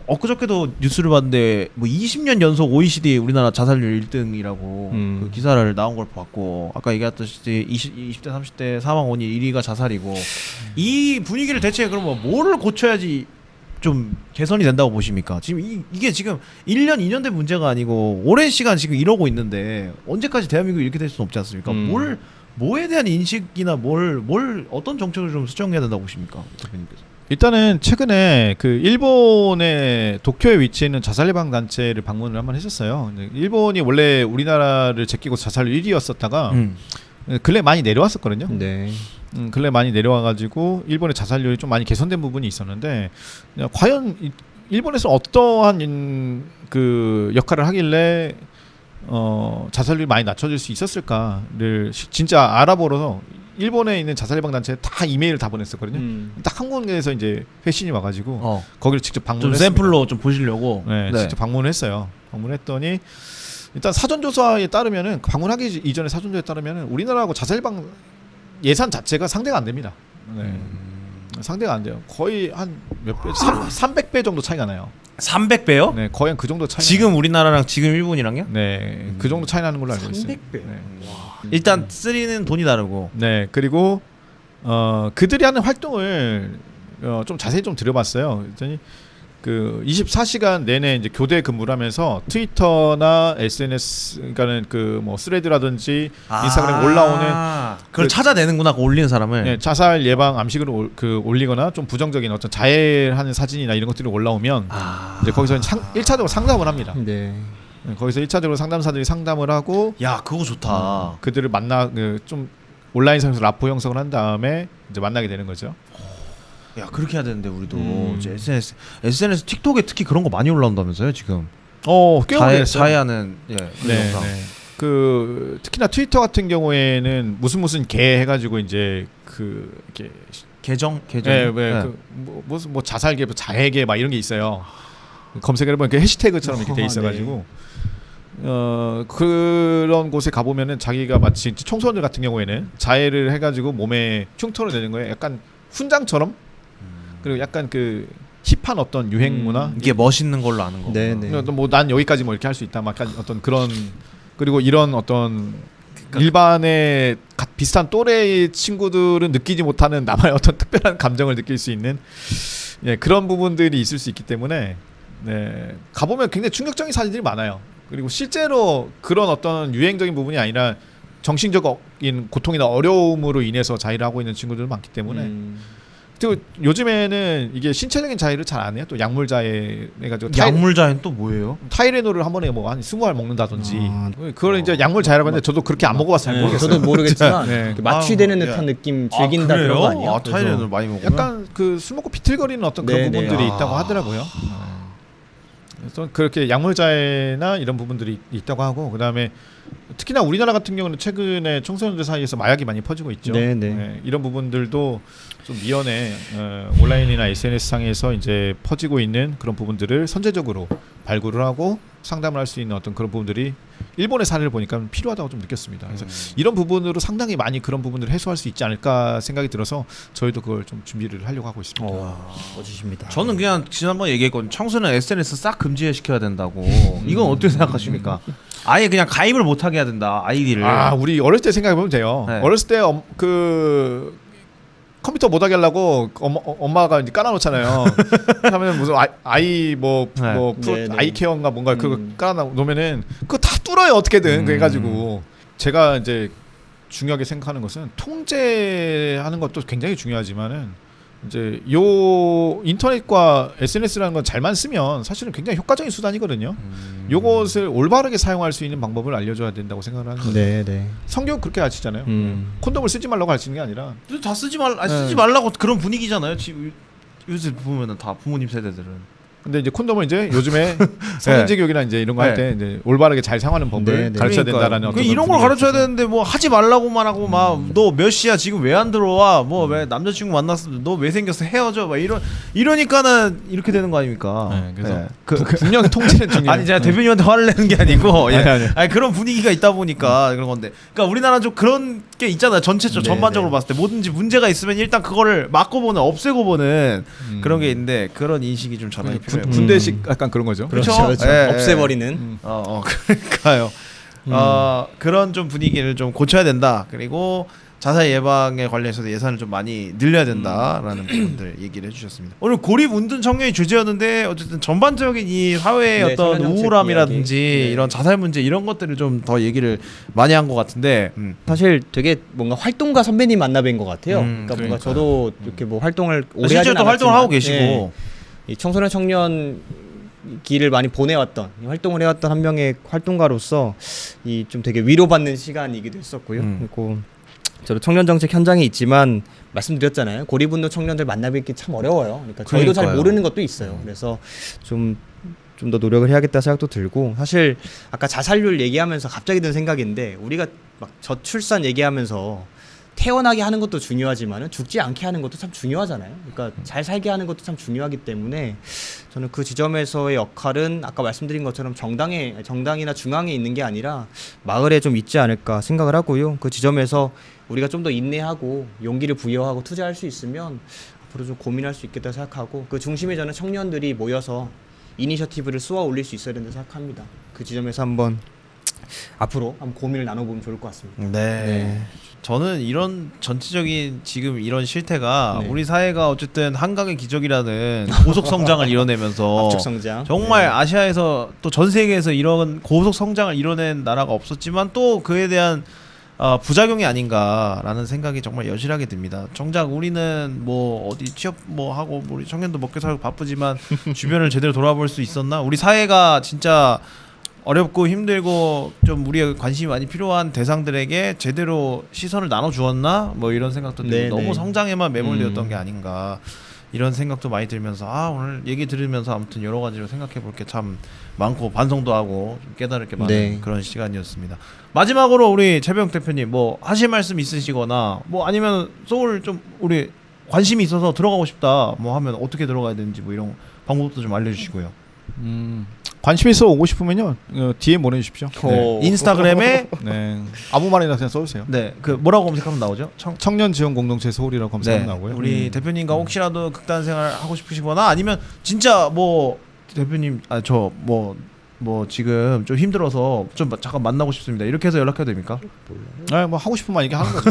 엊그저께도 뉴스를 봤는데 뭐 20년 연속 OECD 우리나라 자살률 1등이라고 그 기사를 나온 걸 봤고 아까 얘기했듯이 20대 30대 사망 원인 1위가 자살이고 이 분위기를 대체 그러면 뭐를 고쳐야지 좀 개선이 된다고 보십니까? 지금 이게 지금 1년 2년 된 문제가 아니고 오랜 시간 지금 이러고 있는데 언제까지 대한민국이 이렇게 될 수는 없지 않습니까? 뭐에 대한 인식이나 어떤 정책을 좀 수정해야 된다고 보십니까? 대표님께서. 일단은 최근에 그 일본의 도쿄에 위치해 있는 자살 예방 단체를 방문을 한번 했었어요. 일본이 원래 우리나라를 제끼고 자살률 1위였었다가 근래 많이 내려왔었거든요. 네. 근래 많이 내려와가지고 일본의 자살률이 좀 많이 개선된 부분이 있었는데 과연 일본에서 어떠한 그 역할을 하길래 자살률이 많이 낮춰질 수 있었을까를 진짜 알아보러서 일본에 있는 자살 예방 단체에 다 이메일을 다 보냈었거든요. 딱 한국에서 이제 회신이 와가지고 거기를 직접 좀 방문했습니다. 샘플로 좀 보시려고. 네, 직접 방문을 했어요. 방문했더니 일단 사전조사에 따르면은 방문하기 이전에 사전조사에 따르면은 우리나라하고 자살 예방 예산 자체가 상대가 안 됩니다. 네. 상대가 안 돼요. 거의 한 몇 배? 300배 정도 차이가 나요. 300배요? 네, 거의 한 그 정도 차이. 지금 우리나라랑 지금 일본이랑요? 네, 그 정도 차이 나는 걸로 알고 있어요. 300배. 네. 일단 쓰리는 돈이 다르고. 네, 그리고 그들이 하는 활동을 좀 자세히 좀 들어봤어요. 그랬더니 그 24시간 내내 이제 교대 근무를 하면서 트위터나 SNS 그러니까는 그 뭐 스레드라든지 인스타그램에 올라오는 그걸 찾아내는구나. 그 올리는 사람을. 네, 자살 예방 암식을 올리거나 좀 부정적인 어떤 자해하는 사진이나 이런 것들이 올라오면 이제 거기서 1차적으로 상담을 합니다. 네. 네, 거기서 1차적으로 상담사들이 상담을 하고 야, 그거 좋다. 그들을 좀 온라인상에서 라포 형성을 한 다음에 이제 만나게 되는 거죠. 야, 그렇게 해야 되는데 우리도 이제 SNS 틱톡에 특히 그런 거 많이 올라온다면서요, 지금. 꽤 오래됐어요. 자해하는 그런 영상. 그 특히나 트위터 같은 경우에는 무슨 개 해가지고 이제 그 이렇게 계정. 네. 그 무슨 뭐 자살계, 자해계 막 이런 게 있어요. 검색을 해보면 그 해시태그처럼 이렇게 돼 있어가지고 그런 곳에 가보면은 자기가 마치 청소년들 같은 경우에는 자해를 해가지고 몸에 흉터를 내는 거에 약간 훈장처럼 그리고 약간 그 힙한 어떤 유행 문화 이게 멋있는 걸로 아는 거고. 네네. 뭐난 여기까지 뭐 이렇게 할 수 있다 막 약간 어떤 그런 그리고 이런 어떤 일반의 비슷한 또래의 친구들은 느끼지 못하는 나만의 어떤 특별한 감정을 느낄 수 있는 그런 부분들이 있을 수 있기 때문에 가보면 굉장히 충격적인 사진들이 많아요. 그리고 실제로 그런 어떤 유행적인 부분이 아니라 정신적인 고통이나 어려움으로 인해서 자해를 하고 있는 친구들도 많기 때문에 그리고 요즘에는 이게 신체적인 자해를 잘 안 해요. 또 약물 자해 해가지고 약물 자해는 또 뭐예요? 타이레놀을 한 번에 뭐 한 20알 먹는다든지 그걸 이제 약물 자해라고 하는데 저도 그렇게 안 먹어봐서 잘 모르겠어요. 저도 모르겠지만 네. 이렇게 마취되는 듯한 느낌 즐긴다 그런 거 아니에요? 타이레놀 많이 먹으면? 약간 그 술 먹고 비틀거리는 어떤 그런 네네. 부분들이 있다고 하더라고요. 그래서 그렇게 약물 자해나 이런 부분들이 있다고 하고 그다음에 특히나 우리나라 같은 경우는 최근에 청소년들 사이에서 마약이 많이 퍼지고 있죠. 네네. 이런 부분들도 좀 미연에 온라인이나 SNS 상에서 이제 퍼지고 있는 그런 부분들을 선제적으로 발굴을 하고 상담을 할 수 있는 어떤 그런 부분들이 일본의 사례를 보니까 필요하다고 좀 느꼈습니다. 그래서 이런 부분으로 상당히 많이 그런 부분들을 해소할 수 있지 않을까 생각이 들어서 저희도 그걸 좀 준비를 하려고 하고 있습니다. 멋지십니다. 저는 그냥 지난번에 얘기했거든요. 청소년 SNS 싹 금지시켜야 된다고. 이건 어떻게 생각하십니까? 아예 그냥 가입을 못하게 해야 된다. 아이디를. 우리 어렸을 때 생각해보면 돼요. 네. 어렸을 때 그 컴퓨터 못하게 하려고 엄마가 이제 깔아놓잖아요. 하면 무슨 아이 뭐 네네. 아이케어인가 뭔가 그거 깔아놓으면은 그거 다 뚫어요 어떻게든 그래가지고 제가 이제 중요하게 생각하는 것은 통제하는 것도 굉장히 중요하지만은 이제 요 인터넷과 SNS라는 건 잘만 쓰면 사실은 굉장히 효과적인 수단이거든요. 요것을 올바르게 사용할 수 있는 방법을 알려줘야 된다고 생각을 하는 거예요. 네네. 성경 그렇게 가르치잖아요. 콘돔을 쓰지 말라고 가르치는 게 아니라 다 쓰지 말라고 그런 분위기잖아요. 지금 요새 보면은 다 부모님 세대들은. 근데 이제 콘돔을 이제 요즘에 성인지 교육이나 이제 이런 거 할 때 이제 올바르게 잘 사용하는 법을 네. 가르쳐야 그러니까요. 된다라는 어떤 이런 걸 가르쳐야 되는데 뭐 하지 말라고만 하고 막 너 몇 시야 지금 왜 안 들어와 뭐 왜 남자친구 만났어 너 왜 생겼어 헤어져 막 이러니까는 이렇게 되는 거 아닙니까? 그래서 분명히 통제는 중요해요. 아니 제가 대표님한테 화를 내는 게 아니고 아니. 아니 그런 분위기가 있다 보니까 그런 건데 그러니까 우리나라는 좀 그런 게 있잖아요. 전체적으로 전반적으로 봤을 때 뭐든지 문제가 있으면 일단 그거를 막고 보는 없애고 보는 그런 게 있는데 그런 인식이 좀 전환이 필요해요. 군대식 약간 그런 거죠. 그렇죠. 그렇죠. 없애버리는. 그러니까요. 그런 좀 분위기를 좀 고쳐야 된다. 그리고 자살 예방에 관련해서도 예산을 좀 많이 늘려야 된다라는 부분들 얘기를 해주셨습니다. 오늘 고립 운둔 청년이 주제였는데 어쨌든 전반적인 이 사회의 네, 어떤 청년 정책 우울함이라든지 이야기. 네. 이런 자살 문제 이런 것들을 좀 더 얘기를 많이 한 것 같은데 사실 되게 뭔가 활동가 선배님 만나뵌 것 같아요. 그러니까 뭔가 그러니까요. 저도 이렇게 뭐 활동을 오래 실제로 하진 또 활동을 않았지만, 하고 계시고 이 청소년 청년 길을 많이 보내왔던 활동을 해왔던 한 명의 활동가로서 이 좀 되게 위로받는 시간이기도 했었고요. 그리고 저도 청년 정책 현장에 있지만 말씀드렸잖아요. 고립운동 청년들 만나뵙기 참 어려워요. 그러니까 저희도 잘 그러니까요. 모르는 것도 있어요. 그래서 좀 더 노력을 해야겠다 생각도 들고 사실 아까 자살률 얘기하면서 갑자기 든 생각인데 우리가 막 저출산 얘기하면서 태어나게 하는 것도 중요하지만은 죽지 않게 하는 것도 참 중요하잖아요. 그러니까 잘 살게 하는 것도 참 중요하기 때문에 저는 그 지점에서의 역할은 아까 말씀드린 것처럼 정당이나 중앙에 있는 게 아니라 마을에 좀 있지 않을까 생각을 하고요. 그 지점에서 우리가 좀 더 인내하고 용기를 부여하고 투자할 수 있으면 앞으로 좀 고민할 수 있겠다 생각하고 그 중심에 저는 청년들이 모여서 이니셔티브를 쏘아 올릴 수 있어야 된다 생각합니다. 그 지점에서 한번 앞으로 한번 고민을 나눠보면 좋을 것 같습니다. 네. 저는 이런 전체적인 지금 이런 실태가 네. 우리 사회가 어쨌든 한강의 기적이라는 고속 성장을 이뤄내면서 압축 성장. 정말 아시아에서 또 전 세계에서 이런 고속 성장을 이뤄낸 나라가 없었지만 또 그에 대한 부작용이 아닌가라는 생각이 정말 여실하게 듭니다. 정작 우리는 뭐 어디 취업 뭐 하고 우리 청년도 먹고 살고 바쁘지만 주변을 제대로 돌아볼 수 있었나? 우리 사회가 진짜 어렵고 힘들고 좀 우리의 관심이 많이 필요한 대상들에게 제대로 시선을 나눠 주었나? 뭐 이런 생각도 들고 네, 너무 네. 성장에만 매몰되었던 게 아닌가 이런 생각도 많이 들면서 오늘 얘기 들으면서 아무튼 여러 가지로 생각해 볼 게 참 많고 반성도 하고 좀 깨달을 게 많은 네. 그런 시간이었습니다. 마지막으로 우리 최병욱 대표님 뭐 하실 말씀 있으시거나 뭐 아니면 소울 좀 우리 관심이 있어서 들어가고 싶다 뭐 하면 어떻게 들어가야 되는지 뭐 이런 방법도 좀 알려주시고요. 관심 있어 오고 싶으면요 DM 보내주십시오. 오. 인스타그램에 네. 아무 말이나 그냥 써주세요. 네, 그 뭐라고 검색하면 나오죠? 청년 지원 공동체 서울이라고 검색하면 네, 나오고요. 우리 대표님과 혹시라도 극단 생활 하고 싶으시거나 아니면 진짜 뭐 대표님 뭐 지금 좀 힘들어서 좀 잠깐 만나고 싶습니다. 이렇게 해서 연락해도 됩니까? 네, 뭐 하고 싶은 말 얘기하는 거죠.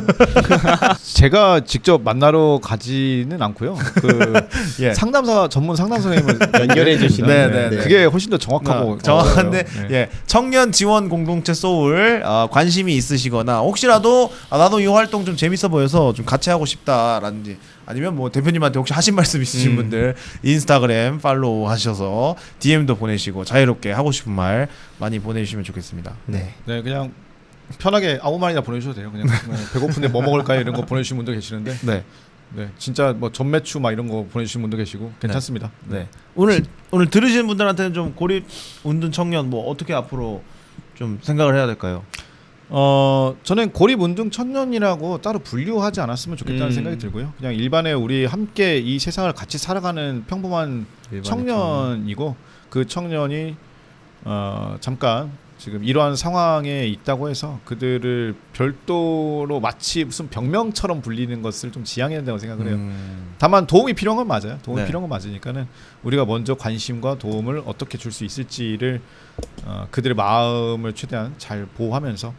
제가 직접 만나러 가지는 않고요. 그 예. 상담사 전문 상담 선생님을 연결해 주시는. 네, 네. 그게 훨씬 더 정확하고 정확한데 네. 예, 청년 지원 공동체 소울 관심이 있으시거나 혹시라도 나도 이 활동 좀 재밌어 보여서 좀 같이 하고 싶다라든지 아니면 뭐 대표님한테 혹시 하신 말씀 있으신 분들 인스타그램 팔로우 하셔서 DM도 보내시고 자유롭게 하고 싶은 말 많이 보내주시면 좋겠습니다. 네. 네, 그냥 편하게 아무 말이나 보내주셔도 돼요. 그냥 배고픈데 뭐 먹을까요 이런 거 보내주신 분도 계시는데, 네, 네, 진짜 뭐 전매추 막 이런 거 보내주신 분도 계시고 괜찮습니다. 네. 오늘 들으시는 분들한테는 좀 고립 운동 청년 뭐 어떻게 앞으로 좀 생각을 해야 될까요? 저는 고립운동 청년이라고 따로 분류하지 않았으면 좋겠다는 생각이 들고요. 그냥 일반의 우리 함께 이 세상을 같이 살아가는 평범한 청년이고 그 청년이 잠깐 지금 이러한 상황에 있다고 해서 그들을 별도로 마치 무슨 병명처럼 불리는 것을 좀 지양해야 된다고 생각을 해요. 다만 도움이 필요한 건 맞아요. 도움이 네. 필요한 건 맞으니까는 우리가 먼저 관심과 도움을 어떻게 줄 수 있을지를 그들의 마음을 최대한 잘 보호하면서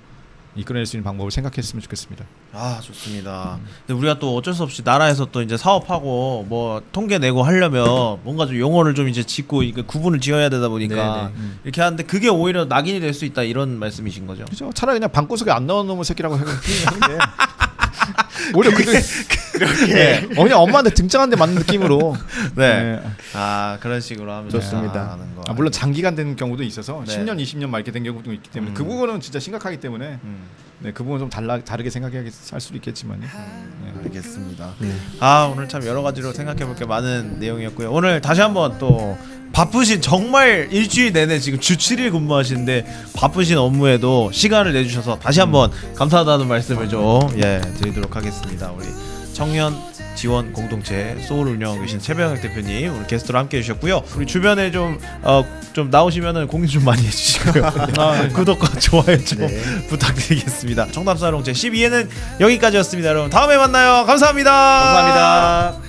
이끌어낼 수 있는 방법을 생각했으면 좋겠습니다. 아, 좋습니다. 근데 우리가 또 어쩔 수 없이 나라에서 또 이제 사업하고 뭐 통계 내고 하려면 뭔가 좀 용어를 좀 이제 짓고 이거 구분을 지어야 되다 보니까 이렇게 하는데 그게 오히려 낙인이 될 수 있다 이런 말씀이신 거죠? 그죠? 차라리 그냥 방구석에 안 넣은 놈의 새끼라고 하는 게 오히려 그들 네. 그냥 엄마한테 등장한 데 맞는 느낌으로. 네. 네. 아, 그런 식으로 하면 좋습니다. 하는 거. 물론 장기간 되는 경우도 있어서 네. 10년, 20년 막 이렇게 된 경우도 있기 때문에 그 부분은 진짜 심각하기 때문에 네, 그 부분은 좀 다르게 생각할 수도 있겠지만요. 네. 알겠습니다. 아, 오늘 참 여러 가지로 생각해 볼 게 많은 내용이었고요. 오늘 다시 한번 또 바쁘신 정말 일주일 내내 지금 주 7일 근무하시는데 바쁘신 업무에도 시간을 내주셔서 다시 한번 감사하다는 말씀을 좀 드리도록 하겠습니다. 우리 청년 지원 공동체 소울 운영하고 계신 최병혁 대표님 오늘 게스트로 함께 해주셨고요. 우리 주변에 좀 나오시면은 공유 좀 많이 해주시고요. 구독과 좋아요 좀 부탁드리겠습니다. 청담사롱 제 12회는 여기까지였습니다. 여러분 다음에 만나요. 감사합니다. 감사합니다.